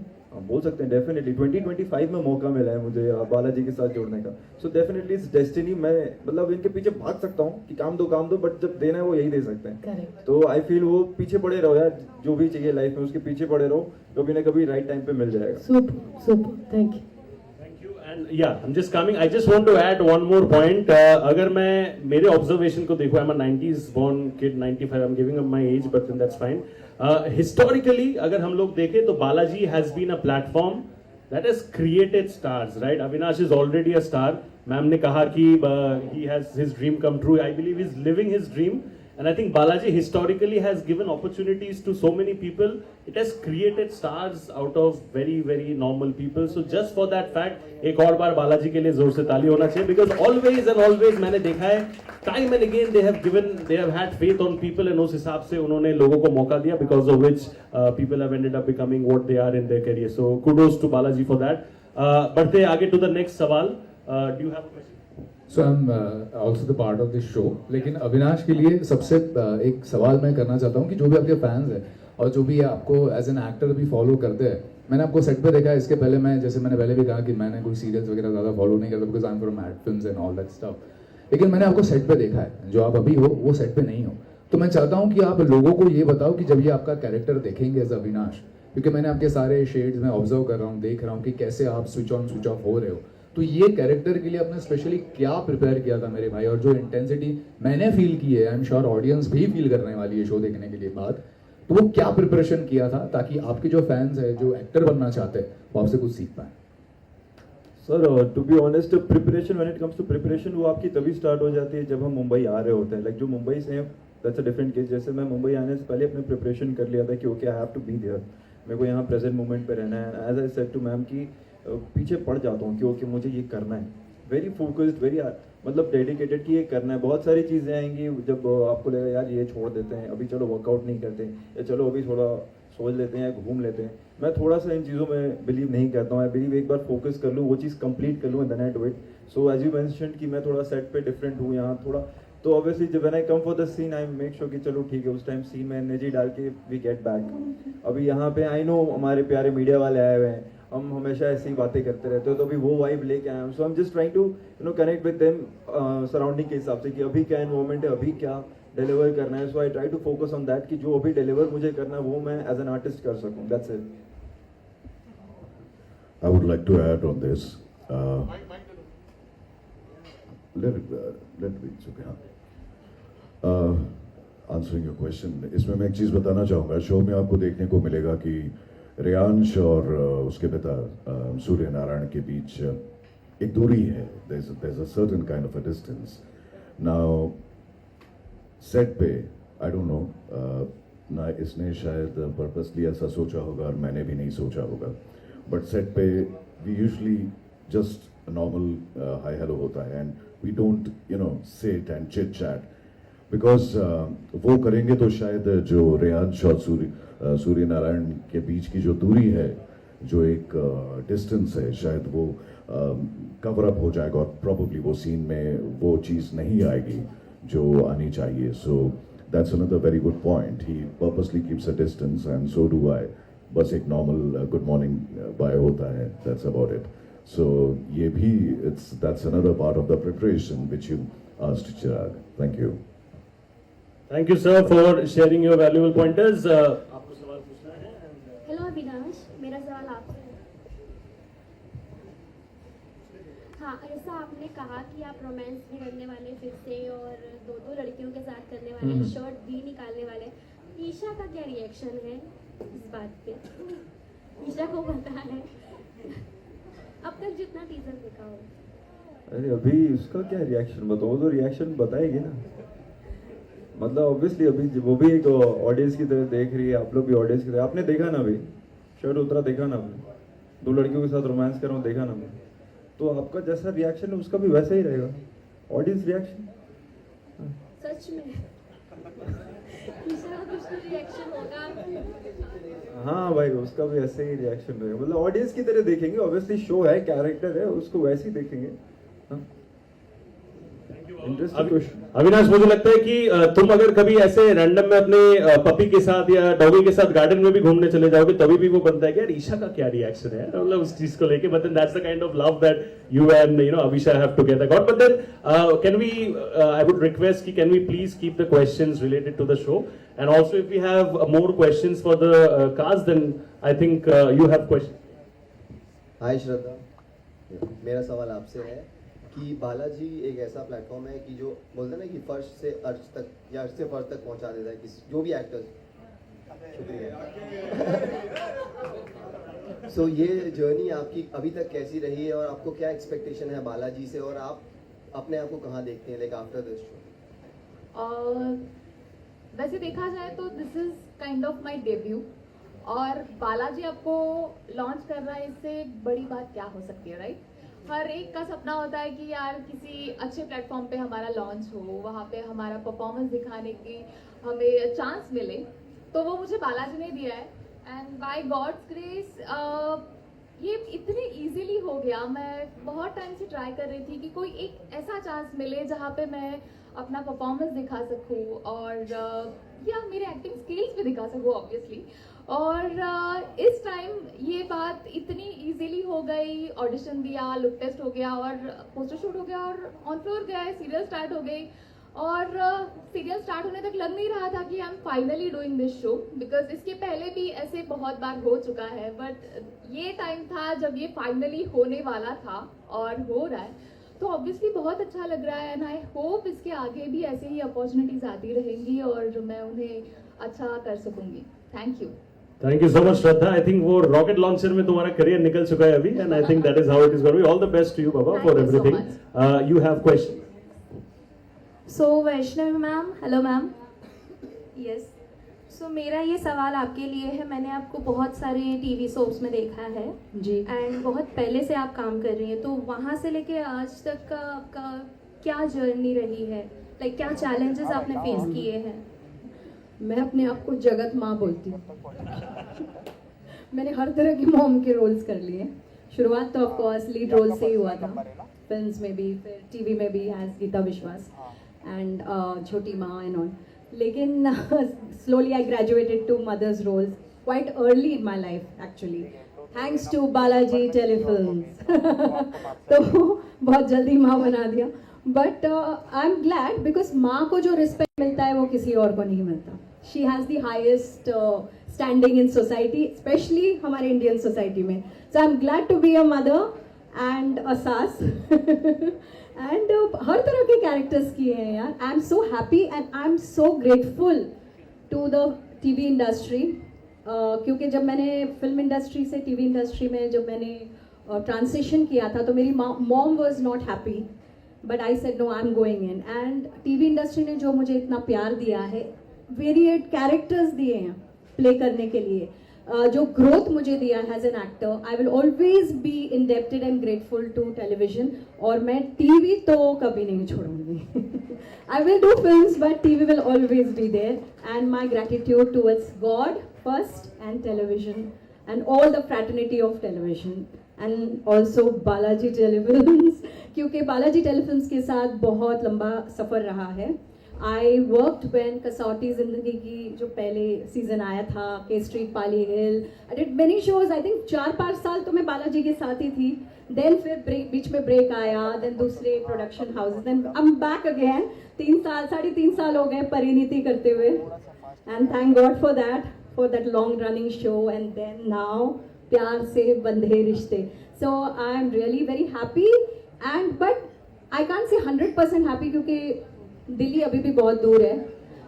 H: बोल सकते हैं डेफिनेटली. 2025 में मौका मिला है मुझे बालाजी के साथ जोड़ने का. So definitely it's destiny. मैं मतलब इनके पीछे भाग सकता हूँ कि काम दो, बट जब देना है वो यही दे सकते हैं.
L: Correct.
H: तो आई फील वो पीछे पड़े रहो यार, जो भी चाहिए लाइफ में उसके पीछे पड़े रहो, कभी ना कभी राइट टाइम पे मिल जाएगा.
L: Super, thank you.
A: And yeah, I'm just coming. I just want to add one more point. अगर मैं मेरे observation को देखूँ, I'm a 90s born kid, 95. I'm giving up my age, but then that's fine. Historically, अगर हम लोग देखें तो Balaji has been a platform that has created stars, right? Avinash is already a star. Ma'am ने कहा कि he has his dream come true. I believe he's living his dream. And I think Balaji historically has given opportunities to so many people. It has created stars out of very, very normal people. So just for that fact, एक और बार बालाजी के लिए जोर से ताली होना चाहिए. Because always and always मैंने देखा है, time and again they have had faith on people, and उस हिसाब से उन्होंने लोगों को मौका दिया, because of which people have ended up becoming what they are in their career. So kudos to Balaji for that. बढ़ते आगे to the next सवाल. Do you have a question?
M: So I am also the part of this show. लेकिन अविनाश के लिए सबसे एक सवाल मैं करना चाहता हूँ कि जो भी आपके फैंस हैं और जो भी आपको एज एन एक्टर भी फॉलो करते हैं, मैंने आपको सेट पे देखा है. इसके पहले मैं, जैसे मैंने पहले भी कहा कि मैंने कोई सीरियल्स वगैरह ज़्यादा फॉलो नहीं करता, because I am from ad films and all that stuff. लेकिन मैंने आपको सेट पे देखा है, जो आप अभी हो वो सेट पे नहीं हो. तो मैं चाहता हूँ कि आप लोगों को ये बताओ कि जब ये आपका कैरेक्टर देखेंगे एज अविनाश, क्योंकि मैंने आपके सारे शेड्स में ऑब्जर्व कर रहा हूँ, देख रहा हूँ कि कैसे आप स्विच ऑन स्विच ऑफ हो रहे हो. तो ये कैरेक्टर के लिए आपने स्पेशली क्या प्रिपेयर किया था मेरे भाई? और जो इंटेंसिटी मैंने फील की है, आई एम श्योर ऑडियंस भी फील करने वाली है शो देखने के लिए बाद, तो वो क्या प्रिपरेशन किया था ताकि आपके जो फैंस है, जो एक्टर बनना चाहते हैं, वो आपसे कुछ सीख पाए?
H: Sir to be honest, preparation, when it comes to preparation, वो आपकी तभी स्टार्ट हो जाती है जब हम मुंबई आ रहे होते हैं. लाइक जो मुंबई से हैं, दैट्स अ डिफरेंट केस. जैसे मैं मुंबई आने से पहले अपने प्रिपरेशन कर लिया था कि okay I have to be there, मेरे को यहाँ प्रेजेंट मोमेंट पे रहना है. As I said to ma'am कि पीछे पड़ जाता हूँ कि ओके मुझे ये करना है. वेरी फोकस्ड, वेरी मतलब डेडिकेटेड कि ये करना है। बहुत सारी चीज़ें आएंगी जब आपको लगेगा यार ये छोड़ देते हैं, अभी चलो वर्कआउट नहीं करते, या चलो अभी थोड़ा सोच लेते हैं या घूम लेते हैं। मैं थोड़ा सा इन चीज़ों में बिलीव नहीं करता हूँ। आई बिलीव एक बार फोकस कर लूँ, वो चीज़ कंप्लीट कर लूँ and then I do it. So as you mention कि मैं थोड़ा सेट पे डिफरेंट हूँ यहाँ थोड़ा, तो ऑब्वियसली जब when I come for the scene I make sure कि चलो ठीक है उस टाइम सीन में एनर्जी डाल के वी गेट बैक। अभी यहाँ पे आई नो हमारे प्यारे मीडिया वाले आए हुए हैं, हम हमेशा ऐसी ही बातें करते रहते हो, तो अभी वो वाइब लेके आए हैं। So I am just trying to connect with them surrounding के हिसाब से कि अभी क्या एनवायरमेंट है, अभी क्या डिलीवर करना है। So I try to focus on that कि जो अभी डिलीवर मुझे करना है वो मैं एज एन आर्टिस्ट कर सकूँ। That's it.
C: I would like to add on this. Let me, it's okay. Answering your question, इसमें मैं एक चीज़ बताना चाहूँगा। शो में आपको देखने को मिलेगा कि रेयांश और उसके पिता सूर्य नारायण के बीच एक दूरी है। There's a certain kind of a distance. Now, set पे आई डोंट नो ना इसने शायद पर्पसली ऐसा सोचा होगा और मैंने भी नहीं सोचा होगा, बट सेट पे we usually just normal hi hello होता है and we don't sit and chit chat, because वो करेंगे तो शायद जो रेयांश और सूर्य नारायण के बीच की जो दूरी है, जो एक डिस्टेंस है, शायद वो कवर अप हो जाएगा और प्रॉब्ली वो सीन में वो चीज़ नहीं आएगी जो आनी चाहिए। So that's another very good point. He purposely keeps a distance and so do I. बस एक नॉर्मल गुड मॉर्निंग बाय होता है, दैट्स अबाउट इट। सो ये भी that's another part of the preparation which you asked Chirag. Thank you.
A: Thank you, sir, for sharing your valuable pointers. आपको सवाल पूछना है?
K: हेलो अविनाश, मेरा सवाल आपसे है। हाँ, ऐसा आपने कहा कि आप रोमांस भी करने वाले फिर से और दो लड़कियों के साथ करने वाले, शर्ट भी निकालने वाले। ईशा का क्या रिएक्शन है इस बात पे? ईशा को पता है अब तक जितना टीजर देखा हो?
H: अरे अभी उसका क्या रिएक्शन बताओ, वो तो रिएक्शन बताएगी ना। मतलब ऑब्वियसली अभी वो भी एक ऑडियंस की तरह देख रही है, आप लोग भी ऑडियंस की तरह। आपने देखा ना अभी शर्ट उतरा, देखा ना आपने, दो लड़कियों के साथ रोमांस कर रहा हूँ, देखा ना आपने, तो आपका जैसा रिएक्शन है उसका भी वैसा ही रहेगा, ऑडियंस रिएक्शन।
K: सच में ईशा का कुछ रिएक्शन होगा?
H: हाँ भाई, उसका भी ऐसे ही रिएक्शन रहेगा, मतलब ऑडियंस की तरह देखेंगे। ऑब्वियसली शो है, कैरेक्टर है, उसको वैसे ही देखेंगे। Interesting question.
A: अविनाश, मुझे लगता है कि तुम अगर कभी ऐसे रैंडम में अपने पपी के साथ या डॉगी के साथ गार्डन में भी घूमने चले जाओगे, तभी भी वो बनता है कि यार ईशा का क्या रिएक्शन है, मतलब उस चीज को लेके। But then that's the kind of love that you and Avisha have together got. But then can we I would request can we please keep the questions related to the show, and also if we have more questions for the cast, then I think you have questions.
F: हाय श्रद्धा, मेरा सवाल आपसे है कि बालाजी एक ऐसा platform है कि जो बोलते हैं ना कि फर्श से अर्श तक या अर्श से फर्श तक पहुंचा देता है किसी जो भी एक्टर्स। शुक्रिया। सो ये जर्नी आपकी अभी तक कैसी रही है और आपको क्या एक्सपेक्टेशन है बालाजी से, और आप अपने आप को कहाँ देखते हैं लाइक आफ्टर दिस शो?
D: वैसे देखा जाए तो this is kind of my debut, और बालाजी आपको लॉन्च कर रहा है, इससे बड़ी बात क्या हो सकती है, राइट? हर एक का सपना होता है कि यार किसी अच्छे प्लेटफॉर्म पे हमारा लॉन्च हो, वहाँ पे हमारा परफॉर्मेंस दिखाने की हमें चांस मिले, तो वो मुझे बालाजी ने दिया है। एंड बाय गॉड्स ग्रेस ये इतने इजीली हो गया। मैं बहुत टाइम से ट्राई कर रही थी कि कोई एक ऐसा चांस मिले जहाँ पे मैं अपना परफॉर्मेंस दिखा सकूँ और या मेरे एक्टिंग स्किल्स भी दिखा सकूँ ऑब्वियसली। और इस टाइम ये बात इतनी इजीली हो गई, ऑडिशन दिया, लुक टेस्ट हो गया और पोस्टर शूट हो गया और ऑन फ्लोर गए, सीरियल स्टार्ट हो गई। और सीरियल स्टार्ट होने तक लग नहीं रहा था कि I am finally doing this show, because इसके पहले भी ऐसे बहुत बार हो चुका है, बट ये टाइम था जब ये फाइनली होने वाला था और हो रहा है, तो ऑब्वियसली बहुत अच्छा लग रहा है। एंड आई होप इसके आगे भी ऐसे ही अपॉर्चुनिटीज आती रहेंगी और मैं उन्हें अच्छा कर सकूंगी। Thank you.
A: Thank you so much, Shraddha. I think वो rocket launcher में तुम्हारा career निकल चुका है अभी, and I think that is how it is going to be. All the best to you, Baba, for everything. You have questions?
K: So Vaishnavi ma'am, hello ma'am. Yes. सो मेरा ये सवाल आपके लिए है, मैंने आपको बहुत सारे टीवी सोप्स में देखा है
E: जी।
K: एंड बहुत पहले से आप काम कर रही हैं, तो वहाँ से लेके आज तक का आपका क्या जर्नी रही है, लाइक क्या चैलेंजेस आपने फेस किए हैं?
E: मैं अपने आप को जगत माँ बोलती हूँ। मैंने हर तरह की मॉम के रोल्स कर लिए। शुरुआत तो ऑफ कोर्स लीड रोल से ही हुआ था, फिल्म्स में भी, फिर टीवी में भी एज गीता विश्वास एंड छोटी माँ एंड ऑल। लेकिन slowly I graduated to mother's roles quite early in my life actually, thanks to Balaji Telefilms. तो बहुत जल्दी माँ बना दिया, but I'm glad because माँ को जो रिस्पेक्ट मिलता है वो किसी और को नहीं मिलता. She has the highest standing in society, especially हमारे Indian society में. So I'm glad to be a mother and a सास. एंड हर तरह के कैरेक्टर्स किए हैं यार. I am so happy and I am so grateful to the TV industry, क्योंकि जब मैंने फिल्म इंडस्ट्री से टीवी इंडस्ट्री में जब मैंने ट्रांसिशन किया था तो मेरी mom was not happy, but I said no, I am going in. And TV industry ने जो मुझे इतना प्यार दिया है, वेरिएट कैरेक्टर्स दिए हैं प्ले करने के लिए, जो ग्रोथ मुझे दिया है as an actor, I will always be indebted and grateful to television. और मैं टीवी तो कभी नहीं छोड़ूंगी. I will do films but TV will always be there. And my gratitude towards God first and television and all the fraternity of television and also Balaji Telefilms, क्योंकि Balaji Telefilms के साथ बहुत लंबा सफ़र रहा है. आई वर्कड व्हेन कसौटी जिंदगी की जो पहले सीजन आया था, के street, Pali hill, I did many shows. I think 4-5 साल तो मैं बालाजी के साथ ही थी. देन फिर बीच में ब्रेक आया, देन दूसरे production houses, then I am back again. 3 साल हो गए परिणीति करते हुए, and thank God for that long running show. And then now Pyaar से बंधे Rishte. So I am really very happy and but I can't say 100% happy, क्योंकि दिल्ली अभी भी बहुत दूर है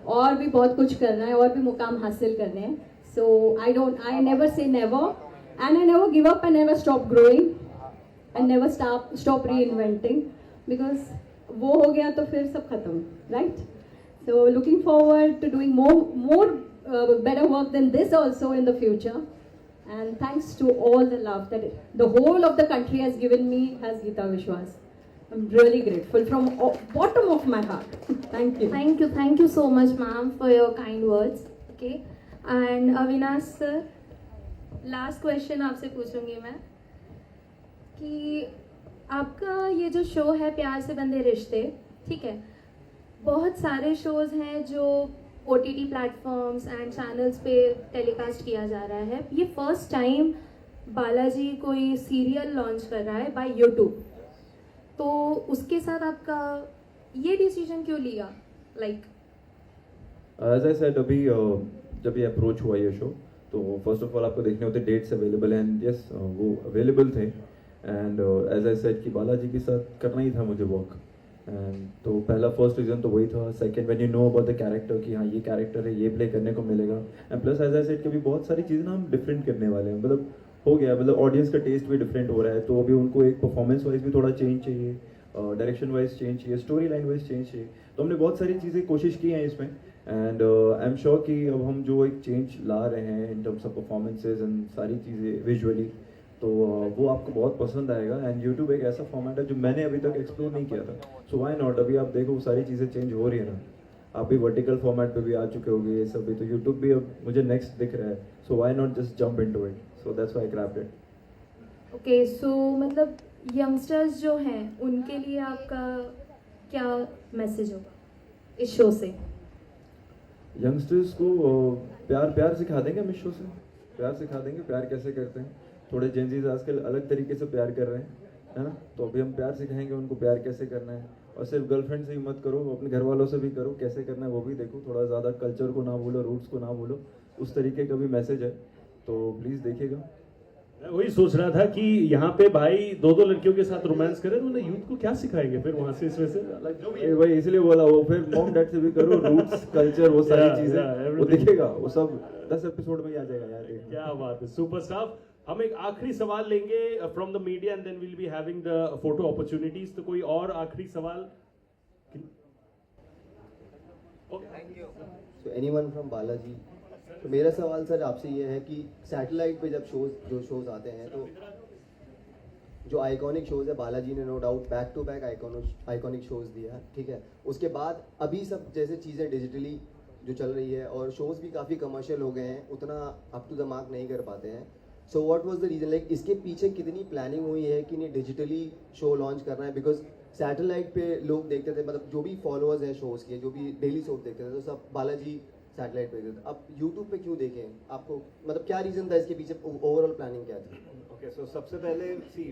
E: और भी बहुत कुछ करना है और भी मुकाम हासिल करने हैं. So I never say never and I never give up and never stop growing and never stop reinventing, because वो हो गया तो फिर सब खत्म, right? So looking forward to doing more better work than this also in the future. And thanks to all the love that the whole of the country has given me as Geeta Vishwas. I'm really grateful from bottom of my heart. Thank you.
K: Thank you so much, ma'am, for your kind words. Okay, and Avinash sir, last question आपसे पूछूंगी मैं कि आपका ये जो show है प्यार से बंधे रिश्ते, ठीक है, बहुत सारे शोज हैं जो OTT प्लेटफॉर्म्स एंड चैनल्स पे टेलीकास्ट किया जा रहा है. ये फर्स्ट टाइम बालाजी कोई सीरियल लॉन्च कर रहा है बाय यूट्यूब, तो उसके साथ आपका ये डिसीजन क्यों लिया? लाइक
H: एज आई सेड, अभी जब ये अप्रोच हुआ ये शो, तो फर्स्ट ऑफ ऑल आपको देखने होते डेट्स अवेलेबल हैं, एंड यस वो अवेलेबल थे. एंड एज आई सेड कि बालाजी के साथ करना ही था मुझे वर्क, एंड तो पहला फर्स्ट रीज़न तो वही था. Second, when you know about the character कि हाँ ये कैरेक्टर है, ये प्ले करने को मिलेगा, and plus as I said कि अभी बहुत सारी चीज़ें ना हम डिफरेंट करने वाले हैं. मतलब हो गया, मतलब ऑडियंस का टेस्ट भी डिफरेंट हो रहा है, तो अभी उनको एक परफॉर्मेंस वाइज भी थोड़ा चेंज चाहिए, डायरेक्शन वाइज चेंज चाहिए, स्टोरी लाइन वाइज चेंज चाहिए. तो हमने बहुत सारी चीज़ें कोशिश की हैं इसमें, एंड आई एम श्योर कि अब हम जो एक चेंज ला रहे हैं in terms of performances and सारी चीज़ें विजुअली, तो वो आपको बहुत पसंद आएगा. एंड यूट्यूब एक ऐसा फॉर्मेट है जो मैंने अभी तक एक्सप्लोर नहीं किया था, सो व्हाई नॉट. अभी आप देखो सारी चीज़ें चेंज हो रही है ना, आप भी वर्टिकल फॉर्मेट पे भी आ चुके होंगे ये सब भी, तो यूट्यूब भी अब मुझे नेक्स्ट दिख रहा है, so why not just jump into it. So that's why I grabbed it.
K: Okay, so मतलब यंगस्टर्स जो हैं उनके लिए आपका क्या मैसेज होगा इस शो से?
H: यंगस्टर्स को प्यार सिखा देंगे हम इस शो से, प्यार सिखा देंगे, प्यार कैसे करते हैं. थोड़े जेंजीज आजकल अलग तरीके से प्यार कर रहे हैं, है ना, तो अभी हम प्यार सिखाएंगे उनको, प्यार कैसे करना है. और सिर्फ गर्लफ्रेंड से ही मत करो, अपने घर वालों से भी करो, कैसे करना है वो भी देखो. थोड़ा ज़्यादा कल्चर को ना भूलो, रूट्स को ना भूलो, उस तरीके का भी मैसेज है, तो प्लीज़ देखिएगा.
A: मैं वही सोच रहा था कि यहाँ पे भाई 2 लड़कियों के साथ रोमांस करे, तो उन्हें यूथ को क्या सिखाएंगे फिर वहाँ से, इसमें से अलग जो भी है.
H: वही इसलिए बोला, वो फिर मॉम डैड से भी करो, रूट्स कल्चर वो सारी चीजें वो दिखेगा, वो सब 10 एपिसोड में ही आ जाएगा यार.
A: क्या बात है, सुपर स्टाफ. हम एक आखिरी सवाल लेंगे from the media and then will be having the photo opportunities. तो कोई और आखिरी सवाल?
F: So anyone from Balaji, तो मेरा सवाल सर आपसे ये है कि सैटेलाइट पे जब शोज आते हैं तो जो आइकॉनिक शोज है, बालाजी ने no doubt back to back iconic shows दिया, ठीक है, उसके बाद अभी सब जैसे चीज़ें डिजिटली जो चल रही है और शोज भी काफ़ी कमर्शियल हो गए हैं, उतना अप टू द मार्क नहीं कर पाते हैं. So what was the reason, like इसके पीछे कितनी प्लानिंग हुई है कि नहीं डिजिटली शो लॉन्च करना है? बिकॉज सैटेलाइट पे लोग देखते थे, मतलब जो भी फॉलोअर्स हैं शोज़ के, जो भी डेली शो देखते थे, तो सब बालाजी सैटेलाइट पे देखते थे. अब यूट्यूब पे क्यों देखें? आपको मतलब क्या रीज़न था इसके पीछे, ओवरऑल प्लानिंग क्या थी?
B: ओके, सो सबसे पहले see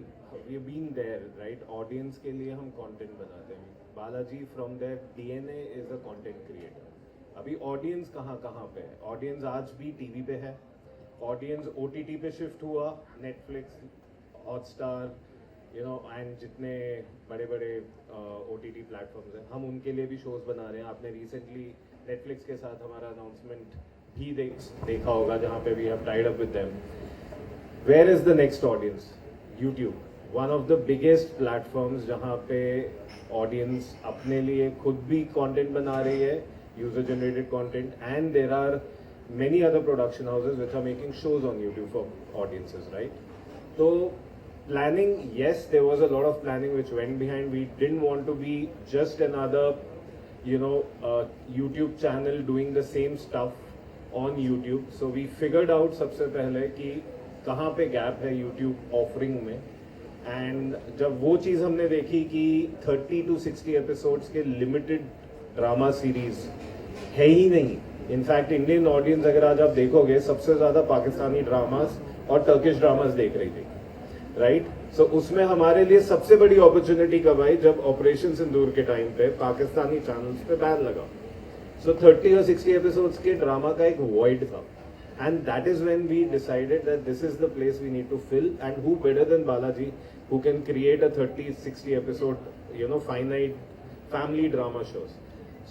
B: we been there right, audience के लिए हम कंटेंट बनाते हैं. Balaji from their DNA is a content creator. अभी ऑडियंस कहाँ कहाँ पे है? ऑडियंस आज भी टीवी पे है, ऑडियंस ओटीटी पे शिफ्ट हुआ, Netflix, Hotstar, you know, and जितने बड़े बड़े ओटीटी प्लेटफॉर्म्स हैं, हम उनके लिए भी शोज बना रहे हैं. आपने रिसेंटली नेटफ्लिक्स के साथ हमारा अनाउंसमेंट भी देखा होगा, जहाँ पे we have tied up with them. Where is the next audience? YouTube, one of the biggest platforms जहाँ पे ऑडियंस अपने लिए खुद भी कंटेंट बना रही है, user generated content, and there are many other production houses which are making shows on YouTube for audiences, right? So planning, yes, there was a lot of planning which went behind. We didn't want to be just another, you know, YouTube channel doing the same stuff on YouTube. So we figured out सबसे पहले कि कहाँ पे gap है YouTube offering में, and जब वो चीज़ हमने देखी कि 30 to 60 एपिसोड्स के लिमिटेड ड्रामा सीरीज है ही नहीं. इनफैक्ट इंडियन ऑडियंस अगर आज आप देखोगे, सबसे ज़्यादा पाकिस्तानी ड्रामास और टर्किश ड्रामास देख रही थी, राइट? सो उसमें हमारे लिए सबसे बड़ी अपॉर्चुनिटी कब आई? जब ऑपरेशन सिंदूर के टाइम पे पाकिस्तानी चैनल्स पे बैन लगा. सो 30 और 60 एपिसोड्स के ड्रामा का एक वॉइड था, and that is when we decided that this is the place we need to fill, and who better than Balaji who can create a 30-60 episode, you know, finite family drama shows.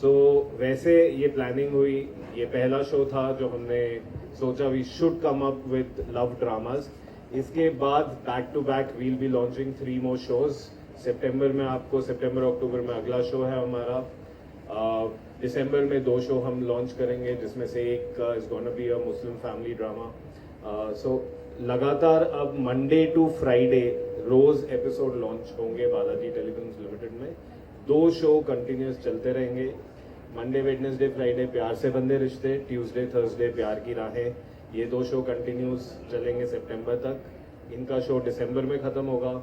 B: So वैसे ये planning हुई. ये पहला show था जो हमने सोचा we should come up with love dramas. इसके बाद back to back will be launching 3 more shows. सितंबर में आपको, सितंबर अक्टूबर में अगला शो है हमारा. दिसंबर में 2 शो हम लॉन्च करेंगे, जिसमें से एक is gonna be a Muslim family drama. So लगातार अब मंडे टू फ्राइडे रोज एपिसोड लॉन्च होंगे बालाजी टेलीफिल्म्स लिमिटेड में. 2 शो कंटिन्यूस चलते रहेंगे. मंडे, वेडनेसडे, फ्राइडे प्यार से बंधे रिश्ते, ट्यूसडे, थर्सडे प्यार की राहें. ये 2 शो कंटिन्यूस चलेंगे सितंबर तक. इनका शो दिसंबर में खत्म होगा.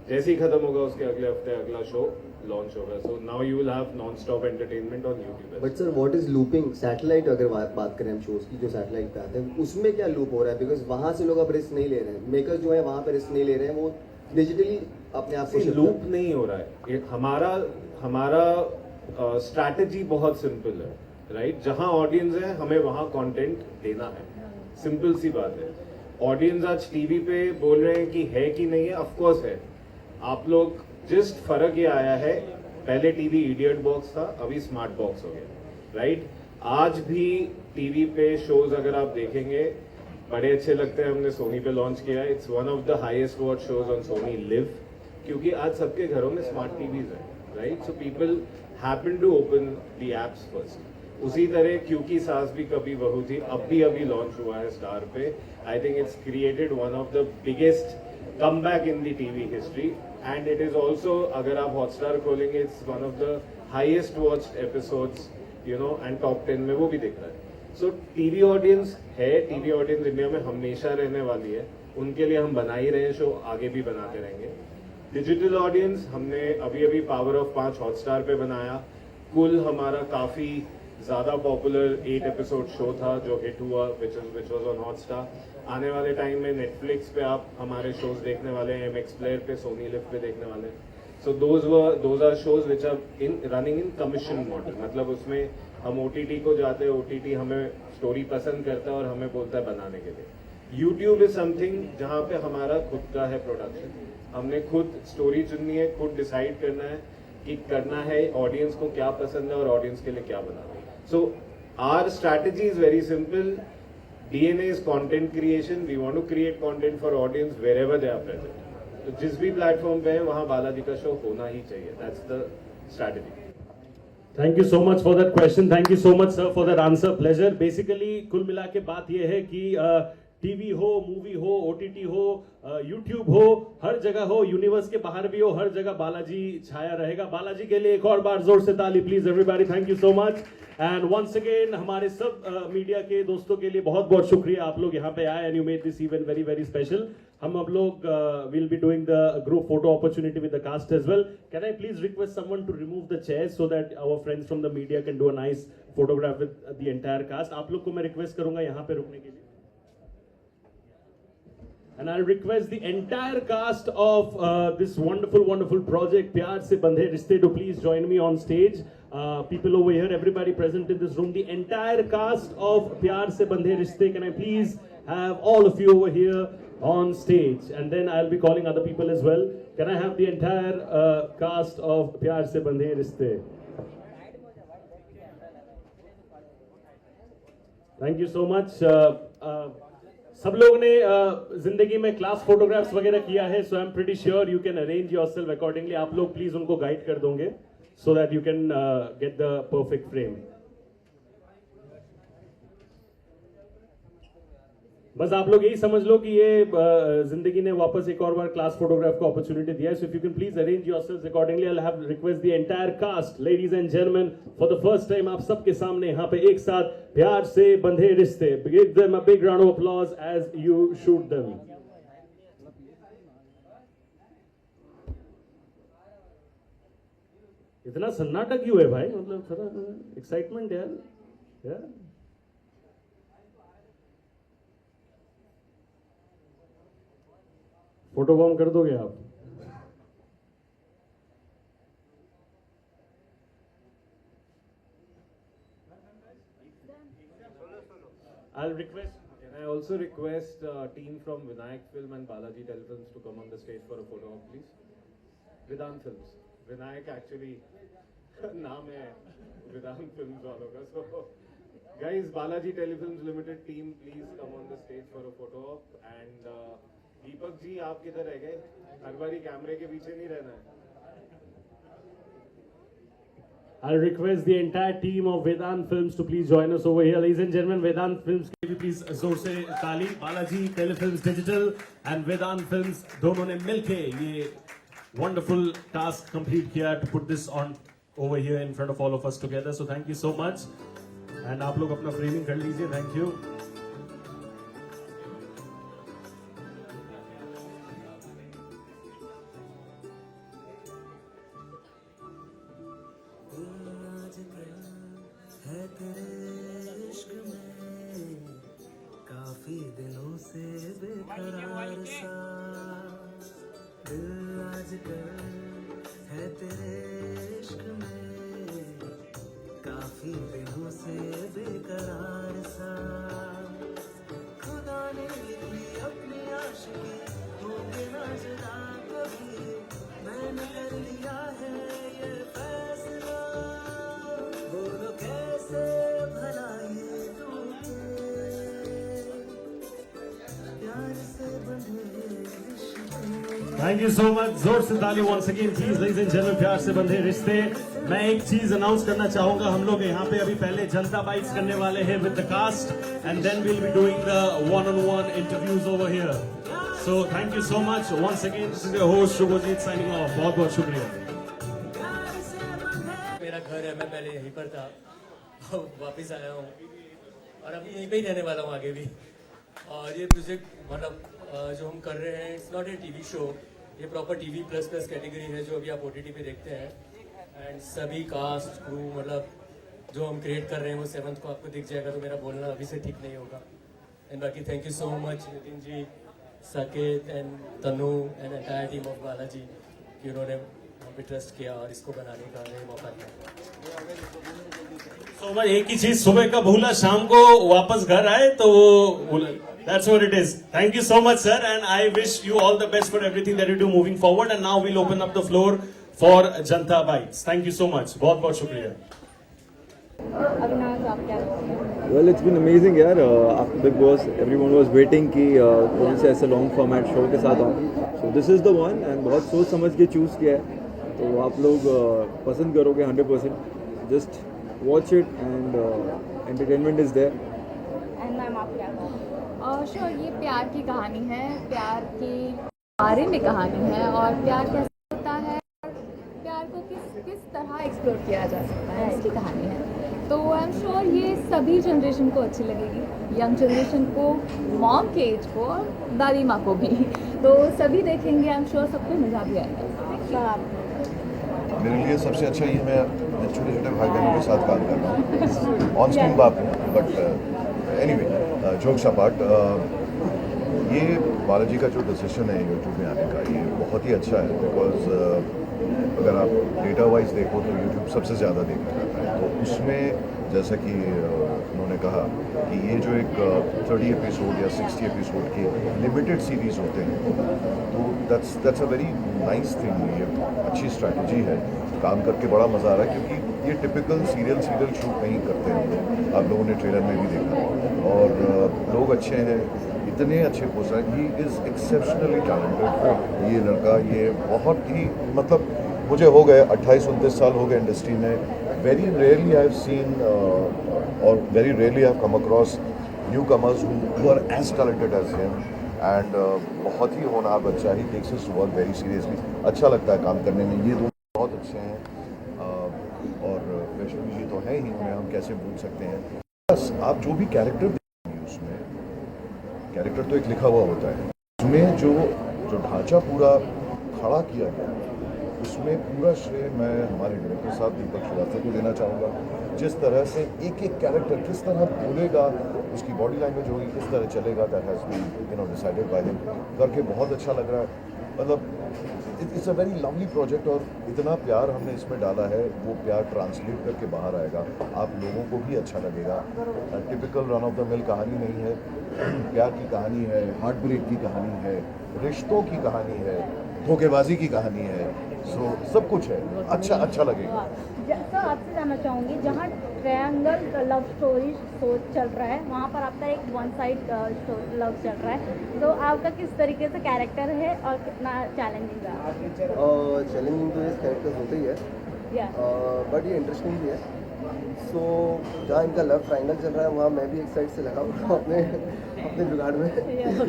B: जैसे ही खत्म होगा उसके अगले हफ्ते अगला शो लॉन्च होगा. So now you will have non stop entertainment on YouTube.
F: But sir what is looping? Satellite अगर बात करें हम शोज की जो सैटेलाइट पे आते हैं, उसमें क्या लूप हो रहा है? बिकॉज वहाँ से लोग अब रिस्क नहीं ले रहे हैं, मेकर्स जो है वहाँ पे रिस्क नहीं ले रहे हैं, वो डिजिटली अपने आप को
B: लूप नहीं हो रहा है. ये हमारा स्ट्रैटेजी बहुत सिंपल है, राइट? जहां ऑडियंस है हमें वहां कंटेंट देना है. सिंपल सी बात है. ऑडियंस आज टीवी पे बोल रहे हैं कि है कि नहीं है, ऑफ कोर्स है. आप लोग, जस्ट फर्क ये आया है, पहले टीवी इडियट बॉक्स था, अभी स्मार्ट बॉक्स हो गया, राइट? आज भी टीवी पे शोज अगर आप देखेंगे बड़े अच्छे लगते हैं. हमने सोनी पे लॉन्च किया. It's one of the highest watch shows on Sony LIV, क्योंकि आज सबके घरों में स्मार्ट टीवीज है, right? So people happen to open the apps first. उसी तरह क्योंकि सास भी कभी बहू थी, अभी लॉन्च हुआ है स्टार पे. I think it's created one of the biggest comeback in the TV history, and it is also, अगर आप हॉटस्टार खोलेंगे, it's one of the highest watched episodes, you know, and top 10 में वो भी दिख रहा है. सो टीवी ऑडियंस है. टीवी ऑडियंस इंडिया में हमेशा रहने वाली है. उनके लिए हम बना ही रहे हैं शो, आगे भी बनाते रहेंगे. डिजिटल ऑडियंस हमने अभी पावर ऑफ 5 हॉटस्टार पे बनाया. कुल हमारा काफ़ी ज़्यादा पॉपुलर 8 एपिसोड शो था जो हिट हुआ, विच वॉज ऑन हॉटस्टार. आने वाले टाइम में नेटफ्लिक्स पे आप हमारे शोज देखने वाले हैं, MX प्लेयर पे, सोनी लिव पे देखने वाले हैं. So those are shows which are running in commission model. मतलब उसमें हम OTT को जाते हैं, OTT हमें स्टोरी पसंद करता है और हमें बोलता है बनाने के लिए. यूट्यूब इज समथिंग जहाँ पे हमारा खुद का है प्रोडक्शन. हमने खुद स्टोरी चुननी है, खुद डिसाइड करना है कि करना है ऑडियंस को क्या पसंद है और ऑडियंस के लिए क्या बनाना है. So our strategy is very simple. DNA is content creation. We want to create content for audience wherever they are present. तो जिस भी प्लेटफॉर्म पे है वहाँ बालाजी का शो होना ही चाहिए. That's the strategy.
A: Thank you so much for that question. Thank you so much, sir, for that answer. Pleasure. Basically, कुल मिला के बात ये है कि टीवी हो, मूवी हो, OTT हो, यूट्यूब हो, हर जगह हो, यूनिवर्स के बाहर भी हो, हर जगह बालाजी छाया रहेगा. बालाजी के लिए एक और बार जोर से ताली please everybody. Thank you so much. And once again हमारे सब मीडिया के दोस्तों के लिए बहुत बहुत शुक्रिया, आप लोग यहाँ पे आए and you made this event very very special. हम अब लोग will be doing the group photo opportunity with the cast as well. Can I please request someone to remove the chairs so that our friends from the media can do a nice photograph with the entire cast. आप लोग को मैं request करूंगा यहाँ पे रुकने के लिए. And I'll request the entire cast of this wonderful project, Pyar Se Bandhe Rishte, to please join me on stage. People over here, everybody present in this room, the entire cast of Pyar Se Bandhe Rishte, can I please have all of you over here on stage? And then I'll be calling other people as well. Can I have the entire cast of Pyar Se Bandhe Rishte? Thank you so much. सब लोग ने जिंदगी में class photographs वगैरह किया है, so I am pretty sure you can arrange yourself accordingly. आप लोग प्लीज उनको गाइड कर दोगे so that you can get the perfect frame. बस आप लोग यही समझ लो कि ये जिंदगी ने वापस एक और बार क्लास फोटोग्राफ का अपॉर्चुनिटी दिया है. So if you can please arrange yourselves accordingly. I have request the entire cast, ladies and gentleman, for the first time आप सबके सामने यहाँ पे एक साथ प्यार से बंधे रिश्ते. Give them a big round of applause as you shoot them. इतना सन्नाटा क्यों है भाई, मतलब थोड़ा एक्साइटमेंट यार. फोटो बॉम्ब कर दोगे आप?
B: I'll request. Can I also request team from Vinayak Film and Balaji Telefilms to come on the stage for a photo op, please? Vedant Films. Vinayak actually नाम है Vedant Films वालों का. So, guys, Balaji Telefilms Limited team, please come on the stage for a photo op. And Deepak ji, आप किधर रह गए? हर बारी कैमरे के पीछे नहीं रहना है.
A: I'll request the entire team of Vedant Films to please join us over here. Ladies and gentlemen, Vedant Films के भी please जोर से ताली. Balaji Telefilms Digital and Vedant Films दोनों ने मिलके ये wonderful task complete किया to put this on over here in front of all of us together. So thank you so much. And आप लोग अपना framing कर लीजिए. Thank you.
N: काफी दिनों से बेकरार सा दिल आजकल है तेरे इश्क में. काफी दिनों से बेकरार सा खुदा ने लिखी अपनी आशिकी, होंगे ना जुदा कभी. मैंने कर लिया है ये फैसला, बोलो कैसे भला ये टूटे.
A: Thank you so much. जोर से ताली once again please, ladies and gentlemen. प्यार से बंधे रिश्ते. मैं एक चीज अनाउंस करना चाहूंगा. हम लोग यहाँ पे अभी पहले जनता बाइट्स करने वाले हैं with the cast and then we'll be doing the one-on-one interviews over here. So thank you so much once again. This is your host Shubhajit signing off. बहुत बहुत शुक्रिया.
O: मेरा घर है, मैं पहले यहीं पर था, वापस आया हूँ और अभी यहीं पे ही रहने वाला हूँ आगे भी. और ये प्रोजेक्ट मतलब जो हम कर रहे हैं, it's not a TV show, ये प्रॉपर टीवी प्लस कैटेगरी है जो अभी आप OTT पे देखते हैं. एंड सभी कास्ट क्रू मतलब जो हम क्रिएट कर रहे हैं वो 7th को आपको दिख जाएगा. तो मेरा बोलना अभी से ठीक नहीं होगा. एंड बाकी thank you so much Nitin ji, Saket and Tanu and entire team of Balaji कि उन्होंने हम पे ट्रस्ट किया और इसको बनाने का हमें मौका दिया.
A: So मैं एक ही चीज, सुबह का भूला शाम को वापस घर आए तो वो that's what it is. Thank you so much sir and I wish you all the best for everything that you do moving forward. And now we'll open up the floor for Janta Bites. Thank you so much. बहुत बहुत शुक्रिया.
H: Well, it's been amazing यार. After Big Boss, everyone was waiting कि कौन से ऐसे long format show के साथ आऊँ. So this is the one and बहुत सोच समझ के choose किया है. तो आप लोग पसंद करोगे 100%. just watch it and entertainment is there.
J: And ma'am आप क्या
D: श्योर, ये प्यार की कहानी है, प्यार के बारे में कहानी है, और प्यार कैसे होता है, प्यार को किस तरह एक्सप्लोर किया जा सकता है, इसकी कहानी है। तो आई एम श्योर ये सभी जनरेशन को अच्छी लगेगी, यंग जनरेशन को, मॉम के एज को, और दादी माँ को भी। तो सभी देखेंगे, आई एम श्योर सबको मज़ा भी आएगा।
C: मेरे लिए सबसे अच्छा ये मैं छोटे छोटे भाई बहनों के साथ काम कर रहा हूँ, ऑन स्क्रीन बात हूँ, बट एनीवे जोक्स अपार्ट, ये बालाजी का जो डिसीजन है यूट्यूब में आने का, ये बहुत ही अच्छा है। बिकॉज अगर आप डेटा वाइज देखो तो यूट्यूब सबसे ज़्यादा देखा जाता है, तो उसमें जैसा कि उन्होंने कहा कि ये जो एक 30 एपिसोड या 60 एपिसोड के लिमिटेड सीरीज़ होते हैं, तो that's a very nice thing, ये अच्छी स्ट्रैटेजी है। काम करके बड़ा मज़ा आ रहा है, क्योंकि ये टिपिकल सीरियल शूट नहीं करते हैं लोग, आप लोगों ने ट्रेलर में भी देखा, और लोग अच्छे हैं, इतने अच्छे पोस्ट हैं, ही इज़ एक्सेप्शनली टैलेंटेड ये लड़का, ये बहुत ही, मतलब मुझे हो गए 28-29 साल हो गए इंडस्ट्री में, very rarely I have seen और very rarely I have come across newcomers who are as talented as him, and बहुत ही होनहार बच्चा, he takes his work very seriously. अच्छा लगता है काम करने में, ये दोनों बहुत अच्छे हैं, और वैष्णवी जी तो है ही, उन्हें हम कैसे भूल सकते हैं। बस आप जो भी कैरेक्टर देखेंगे उसमें, कैरेक्टर तो एक लिखा हुआ होता है, उसमें जो ढांचा पूरा खड़ा किया गया, उसमें पूरा श्रेय मैं हमारे डायरेक्टर साहब दीपक श्रीवास्तव को देना चाहूँगा। जिस तरह से एक कैरेक्टर किस तरह बोलेगा, उसकी बॉडी लैंग्वेज होगी, किस तरह चलेगा, that has been decided by him, करके बहुत अच्छा लग रहा है। मतलब it's a very lovely project, और इतना प्यार हमने इसमें डाला है, वो प्यार ट्रांसलेट करके बाहर आएगा, आप लोगों को भी अच्छा लगेगा। Typical run of the mill कहानी नहीं है, प्यार की कहानी है, हार्ट ब्रेक की कहानी है, रिश्तों की कहानी है, धोखेबाजी की कहानी है, सो सब कुछ है, अच्छा लगेगा।
J: सर आपसे जानना चाहूँगी, जहाँ ट्रायंगल लव स्टोरी चल रहा है, वहाँ पर आपका एक वन साइड लव चल रहा है, तो आपका किस तरीके से कैरेक्टर है और कितना चैलेंजिंग है?
F: चैलेंजिंग तो इस कैरेक्टर होते ही है, बट ये इंटरेस्टिंग भी है। सो जहाँ इनका लव ट्रायंगल चल रहा है, वहाँ मैं भी एक साइड से लगा हुआ अपने जुगाड़ में।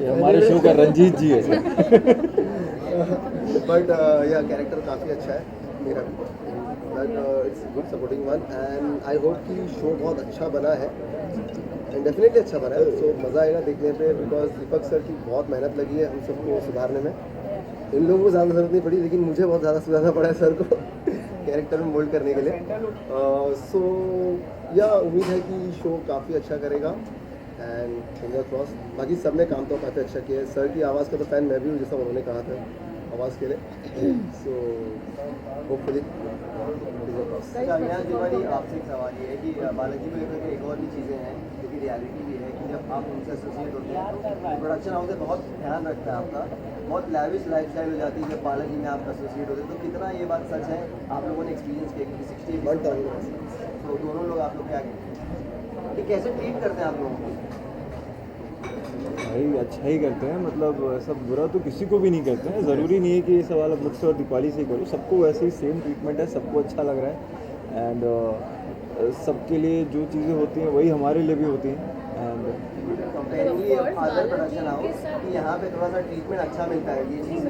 H: हमारे शो का रंजीत जी है।
F: बट यह कैरेक्टर काफ़ी अच्छा है मेरा भी, but it's good supporting one, and I hope कि शो बहुत अच्छा बना है, एंड डेफिनेटली अच्छा बना है। सो मज़ा आएगा देखने पे, बिकॉज दीपक सर की बहुत मेहनत लगी है हम सबको सुधारने में। इन लोगों को ज़्यादा ज़रूरत नहीं पड़ी, लेकिन मुझे बहुत ज़्यादा सुधारना पड़ा है सर को कैरेक्टर में मोल्ड करने के लिए। सो या उम्मीद है कि शो काफ़ी अच्छा करेगा, एंड फिंगर क्रॉस। बाकी सब ने काम तो काफ़ी अच्छा किया है। सर की आवाज़ का तो फ़ैन मैं भी हूँ, जैसा उन्होंने कहा था आवाज़ के लिए। सो होपफुली
P: तिवारी, आपसे एक सवाल ये है कि बालाजी को लेकर एक और भी चीज़ें हैं, क्योंकि रियलिटी भी है कि जब आप उनसे एसोसिएट होते हैं तो प्रोडक्शन हाउस से बहुत ध्यान रखता है आपका, बहुत लैविश लाइफस्टाइल हो जाती है जब बालाजी में आप एसोसिएट होते हैं। तो कितना ये बात सच है, आप लोगों ने एक्सपीरियंस किया, क्योंकि 60 तो दोनों लोग आप लोग क्या कहते हैं, कैसे ट्रीट करते हैं आप लोगों को?
H: भाई अच्छा ही करते हैं, मतलब ऐसा बुरा तो किसी को भी नहीं करते हैं। ज़रूरी नहीं है कि ये सवाल अब मुझसे और दीपाली से ही करो, सबको वैसे ही सेम ट्रीटमेंट है, सबको अच्छा लग रहा है, एंड सबके लिए जो चीज़ें होती हैं वही हमारे लिए भी होती हैं। एंड
P: अदर प्रोडक्शन हाउस कि यहाँ पे थोड़ा सा ट्रीटमेंट अच्छा मिलता है, ये चीज़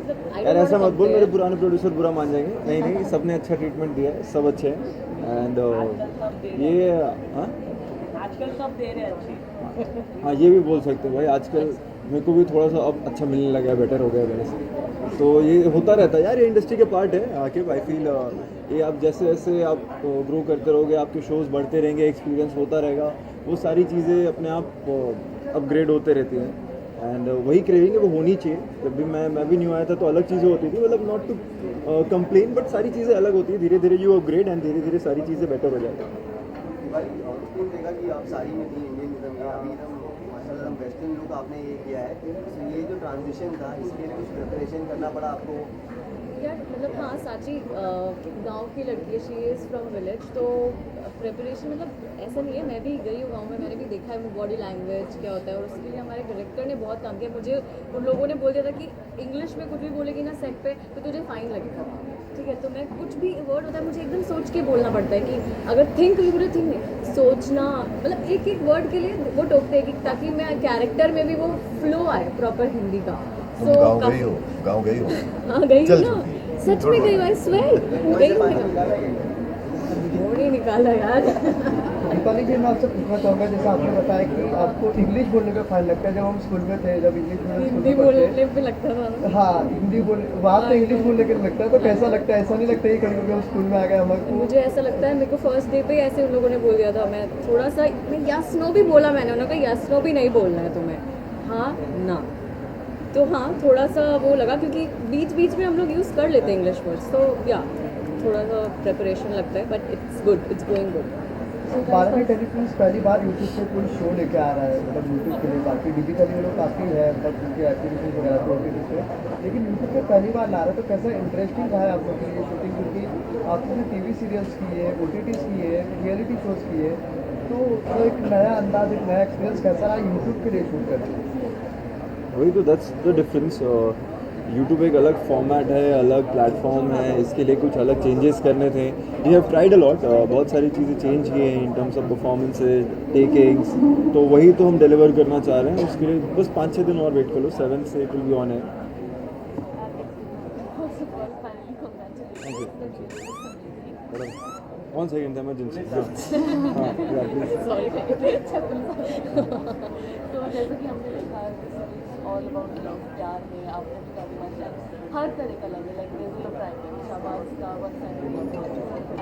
H: यार ऐसा मत बोल, मेरे पुराने प्रोड्यूसर बुरा मान जाएंगे। नहीं, सबने अच्छा ट्रीटमेंट दिया है, सब अच्छे हैं, एंड ये
Q: आजकल सब दे रहे हैं अच्छी।
H: हाँ ये भी बोल सकते हैं भाई, आजकल मेरे को भी थोड़ा सा अब अच्छा मिलने लगा है, बेटर हो गया मेरे से, तो ये होता रहता है यार, ये इंडस्ट्री के पार्ट है। आके आई फील ये आप जैसे जैसे आप ग्रो करते रहोगे, आपके शोज़ बढ़ते रहेंगे, एक्सपीरियंस होता रहेगा, वो सारी चीज़ें अपने आप अपग्रेड होते रहती हैं, एंड वही क्रेविंग है वो होनी चाहिए। जब भी मैं भी न्यू आया था तो अलग चीज़ें होती थी, मतलब नॉट टू कंप्लेन, बट सारी चीज़ें अलग होती है, धीरे धीरे यू अपग्रेड एंड धीरे धीरे सारी चीज़ें बेटर हो जाती हैं।
P: देखा कि आप सारी में थी इंडियनिज्म में, अभी एकदम माशाल्लाह वेस्टर्न लुक आपने ये किया है, तो ये जो ट्रांजिशन था इसके लिए कुछ प्रिपरेशन करना पड़ा आपको?
I: यार मतलब हाँ साची गांव की लड़की है, शी इज़ फ्रॉम विलेज, तो प्रिपरेशन मतलब ऐसा नहीं है, मैं भी गई हूँ गांव में, मैंने भी देखा है बॉडी लैंग्वेज क्या होता है, और उसके लिए हमारे डायरेक्टर ने बहुत काम किया। मुझे उन लोगों ने बोल दिया था कि इंग्लिश में कुछ भी बोलेगी ना सेट पे तो तुझे फाइन लगेगा, ठीक है। तो मैं कुछ भी वर्ड होता है मुझे एकदम सोच के बोलना पड़ता है कि अगर थिंक पूरे थिंक नहीं सोचना, मतलब एक एक वर्ड के लिए वो टोकते हैं कि ताकि मैं कैरेक्टर में भी वो फ्लो आए प्रॉपर हिंदी का।
C: तुम गाँव गई हो? गाँव गई हो?
I: हाँ गई
C: चल
I: हूँ ना,
C: चुकी है।
I: सच में गई, आई स्वेयर गई हूँ, मूड ही निकाला यार।
R: दीपाली जी, मैं आपसे पूछना चाहूँगा, जैसे आपने बताया कि आपको इंग्लिश बोलने में फाइन लगता है, जब हम स्कूल में थे, जब इंग्लिश
I: हिंदी बोलने पे लगता था।
R: हाँ, हिंदी बोल वहाँ पे इंग्लिश बोलने के लगता है, तो कैसा लगता है? ऐसा नहीं लगता है कि कभी कभी हम स्कूल में आ गए हमारे?
I: मुझे ऐसा लगता है, मेरे को फर्स्ट डे पे ऐसे उन लोगों ने बोल दिया था, मैं थोड़ा सा मैं यस नो भी बोला, मैंने उन्होंने कहा यस नो भी नहीं बोलना है तुम्हें, हाँ ना, तो हाँ थोड़ा सा वो लगा क्योंकि बीच बीच में हम लोग यूज़ कर लेते हैं इंग्लिश वर्ड्स, तो या थोड़ा सा प्रिपरेशन लगता है, but it's good, it's going good.
R: Balaji telefilms पहली बार यूट्यूब पे कोई शो लेके आ रहा है, मतलब यूट्यूब के लिए, बाकी डिजिटली वो लोग काफ़ी है, मतलब उनके एक्टिविटीज़ वगैरह तो OTT पे, लेकिन यूट्यूब पे पहली बार ला रहा है, तो कैसा इंटरेस्टिंग रहा है आप लोग के लिए शूटिंग? क्योंकि आपने TV सीरियल्स की है, OTTs की है, रियलिटी शोज़ की है, तो एक नया अंदाज, एक नया एक्सपीरियंस कैसा रहा यूट्यूब के लिए शूट करना?
H: वही तो दैट्स द डिफरेंस। यूट्यूब एक अलग फॉर्मेट है, अलग प्लेटफॉर्म है, इसके लिए कुछ अलग चेंजेस करने थे। We have tried a lot, बहुत सारी चीज़ें चेंज की हैं in terms of performances, takings, तो वही तो हम डिलीवर करना चाह रहे हैं। उसके लिए बस 5-6 दिन और वेट कर लो, 7 से इट विल बी ऑन है। One second emergency.
I: सॉरी तो जैसे कि हमने देखा ऑल अबाउट लव, प्यार है, आपने भी काफी मजा हर तरह का लव है, like there is private Shabaz का वन साइड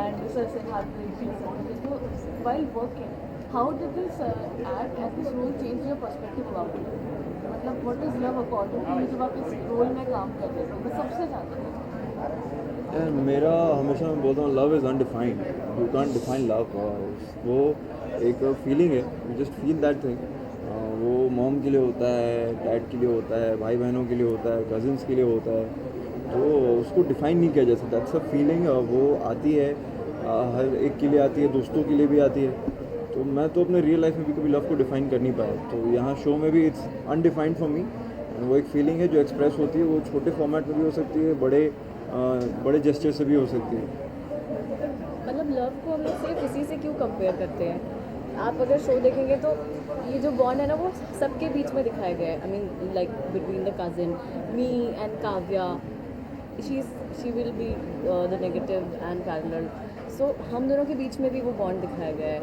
I: एंड सर से हार्ट ब्रेक। तो while working how did this act and this role change your perspective about it, मतलब what is love according to you जब आप इस role में काम कर रहे थे? मैं सबसे जानती हूँ
H: यार, मेरा हमेशा मैं बोलता हूँ love is undefined, you can't define love. वो एक फीलिंग है, you just feel that thing. वो मॉम के लिए होता है, डैड के लिए होता है, भाई बहनों के लिए होता है, कज़न्स के लिए होता है, तो उसको डिफ़ाइन नहीं किया जा सकता। दैट्स अ फीलिंग, वो आती है, हर एक के लिए आती है, दोस्तों के लिए भी आती है। तो मैं तो अपने रियल लाइफ में भी कभी लव को डिफ़ाइन कर नहीं पाया, तो यहाँ शो में भी इट्स अनडिफाइंड फॉर मी। वो एक फीलिंग है जो एक्सप्रेस होती है, वो छोटे फॉर्मेट में भी हो सकती है, बड़े जेस्चर से भी हो सकती है।
I: मतलब लव को हम लोग सिर्फ इसी से क्यों कंपेयर करते हैं? आप अगर शो देखेंगे तो ये जो बॉन्ड है ना वो सबके बीच में दिखाया गया है। I mean like between the cousin me and Kavya, she will be the negative and parallel, so हम दोनों के बीच में भी वो बॉन्ड दिखाया गया है,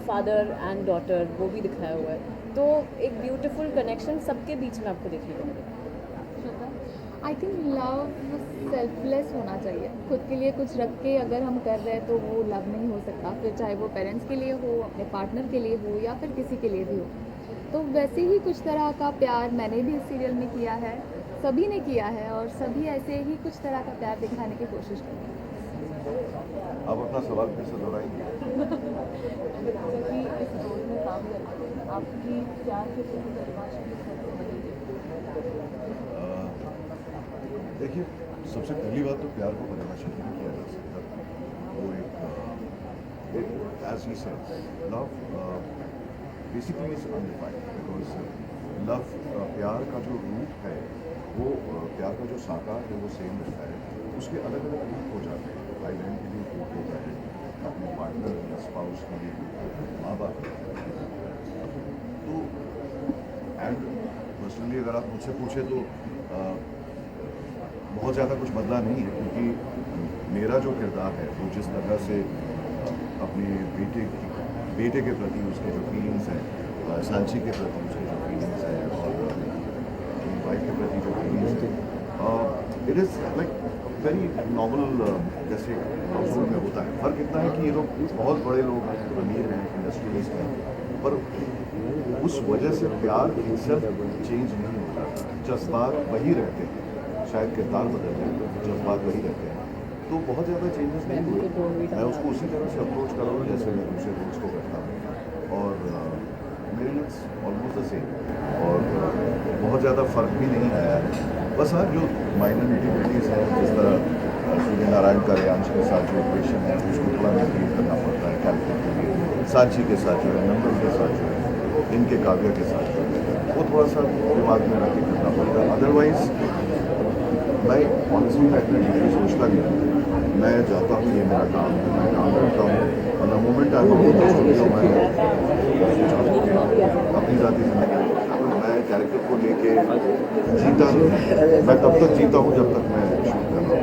I: फादर एंड डॉटर वो भी दिखाया हुआ है, तो एक ब्यूटीफुल कनेक्शन सबके बीच में आपको देखने को मिलेगा।
D: आई थिंक लव सेल्फलेस होना चाहिए, खुद के लिए कुछ रख के अगर हम कर रहे हैं तो वो लव नहीं हो सकता, फिर चाहे वो पेरेंट्स के लिए हो, अपने पार्टनर के लिए हो, या फिर किसी के लिए भी हो। तो वैसे ही कुछ तरह का प्यार मैंने भी इस सीरियल में किया है, सभी ने किया है, और सभी ऐसे ही कुछ तरह का प्यार दिखाने की कोशिश करते हैं।
C: आप अपना सवाल फिर से दोहराएंगे?
I: इस रोल में काम करके आपकी प्यार के प्रति परिभाषा
C: देखिए, सबसे पहली बात तो प्यार को परिभाषित नहीं किया जा सकता। वो एक as he said, love basically is undefined, because love प्यार का जो रूप है, वो प्यार का जो साकार है वो सेम रहता है, उसके अलग अलग रूप हो जाते हैं। भाई बहन के लिए रूप होता है, अपने पार्टनर या स्पाउस के लिए, माँ बाप। तो एंड पर्सनली अगर आप मुझसे पूछे तो बहुत ज़्यादा कुछ बदला नहीं है, क्योंकि मेरा जो किरदार है वो जिस तरह से अपने बेटे के प्रति उसके जो फीलिंग्स हैं, सांची के प्रति उसके जो फीलिंग्स हैं, और अपनी वाइफ के प्रति जो फीलिंग्स हैं, it is like very normal, जैसे हाउसहोल्ड में होता है। फ़र्क इतना है कि ये लोग बहुत बड़े लोग हैं, अमीर हैं, इंडस्ट्रियलिस्ट हैं, पर उस वजह से प्यार सिर्फ चेंज नहीं होता, जज्बात वही रहते हैं, शायद किरदार बदल जाए, जज्बात वही रहते हैं। तो बहुत ज़्यादा चेंजेस नहीं हुए। मैं उसको उसी तरह से अप्रोच कर रहा हूँ जैसे मैं दूसरे रोल्स को करता हूँ, और मेरे लिए ऑलमोस्ट द सेम, और बहुत ज़्यादा फ़र्क भी नहीं आया है। बस हाँ जो माइनर निटिविटीज़ हैं जिस तरह सूर्य नारायण का रियांश के साथ जो इक्वेशन है उसको थोड़ा मेंटेन करना पड़ता है कैरेक्टर के लिए, साची के साथ जो है, नंदन के साथ जो है, इनके काव्य के साथ जो है, वो थोड़ा सा दिमाग में रख के करना पड़ता है। अदरवाइज मैं ऑनेस्टली मैं इतना डीपली सोचता नहीं हूँ, मैं जाता हूँ, ये मेरा काम है, मैं काम करता हूँ और द मोमेंट आई एम अपनी ज़ाती जिंदगी मैं कैरेक्टर को लेके जीता नहीं, मैं तब तक जीता हूँ जब तक मैं शूट कर रहा हूँ।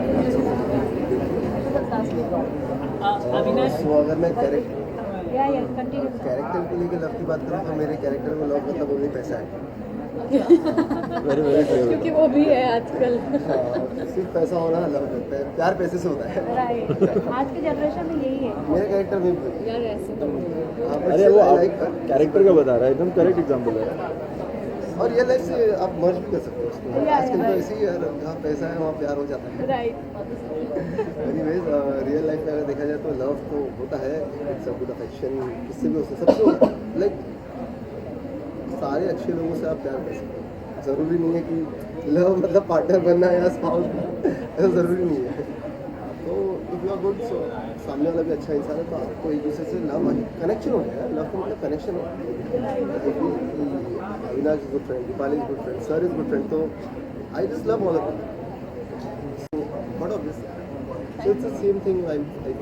F: सो अगर मैं कैरेक्टर के लिए लव की बात करूँ तो मेरे कैरेक्टर में लव मतलब ओनली पैसा है।
I: क्योंकि वो भी है आजकल।
F: सिर्फ पैसा होना लव है, प्यार पैसे से होता है।
J: राइट, आज की जनरेशन में यही है।
F: मेरे कैरेक्टर में
I: यार ऐसे
H: अरे वो आप कैरेक्टर का बता रहा है, एकदम करेक्ट एग्जांपल है।
F: और रियल लाइफ से आप मर्ज भी कर सकते हो उसको। आजकल तो ऐसे ही यार, जहाँ पैसा है वहाँ प्यार हो जाता है।
J: राइट।
F: एनीवेज रियल लाइफ में अगर देखा जाए तो लव तो होता है, इट्स अ गुड अफेक्शन, किससे भी हो सकता है, सबसे लाइक सारे अच्छे लोगों से आप प्यार कर सकते हो। ज़रूरी नहीं है कि लव मतलब पार्टनर बनना या स्पाउस, ऐसा ज़रूरी नहीं है। तो इफ यू आर गुड, सो सामने वाला भी अच्छा इंसान है तो आपको एक दूसरे से लव कनेक्शन हो जाएगा। लव का मतलब कनेक्शन हो। Avinash is good friend, Deepali is good friend, sir is good friend, तो I just love all of them. So what of this? So it's the same thing I feel.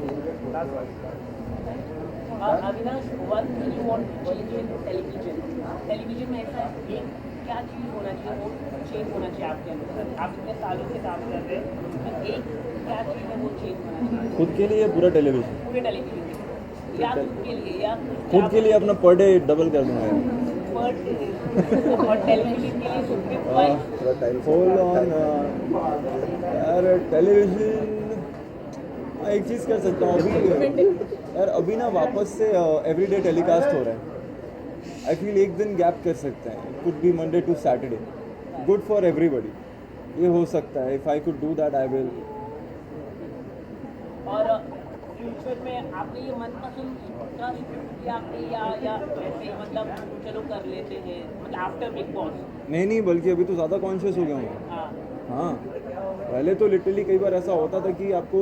Q: Avinash, what do you want to change in television? Television में ऐसा एक क्या चीज़ होना चाहिए, वो change होना चाहिए आपके अंदर? आप इतने सालों से काम कर रहे हैं, एक क्या चीज़ है वो चेंज होना चाहिए?
H: खुद के लिए पूरा टेलीविजन,
Q: पूरे टेलीविजन या खुद के लिए, या
H: खुद के लिए अपना पर डे डबल कर दूंगा यार।
Q: और टेलीविजन के लिए खुद के
H: होल्ड ऑन यार, टेलीविजन एक चीज़ कर सकता हूँ अभी यार, अभी ना वापस से एवरीडे टेलीकास्ट हो रहा है। आई फील एक दिन गैप कर सकते हैं, could be Monday to Saturday, good for everybody, ये हो सकता है। If I could do that I will.
Q: और फ्यूचर में आपने ये मनपसंद का स्क्रिप्ट किया आपने या वैसे मतलब चलो कर लेते हैं, मतलब आफ्टर बिग बॉस?
H: नहीं, बल्कि अभी तो ज़्यादा कॉन्शियस हो गया हूँ। हाँ, पहले तो लिटरली कई बार ऐसा होता था कि आपको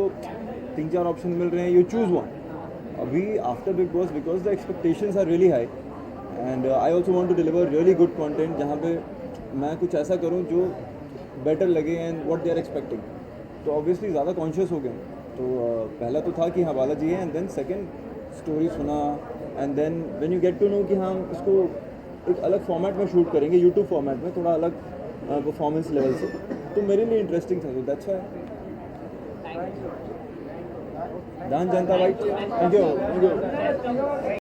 H: 3-4 ऑप्शन मिल रहे हैं, यू चूज़ वन। अभी after big Boss, because the expectations are really high and I also want to deliver really good content, जहाँ पे मैं कुछ ऐसा करूँ जो बेटर लगे and what they are expecting. तो ऑब्वियसली ज़्यादा कॉन्शियस हो गया। तो पहला तो था कि हाँ बालाजी है, एंड देन सेकंड स्टोरी सुना, and then when you get to know कि हाँ इसको एक अलग फॉर्मेट में शूट करेंगे, यूट्यूब फॉर्मेट में, थोड़ा अलग परफॉर्मेंस लेवल से, तो मेरे लिए इंटरेस्टिंग था। तो दैट्स व्हाई। जान जनता भाई, थैंक यू।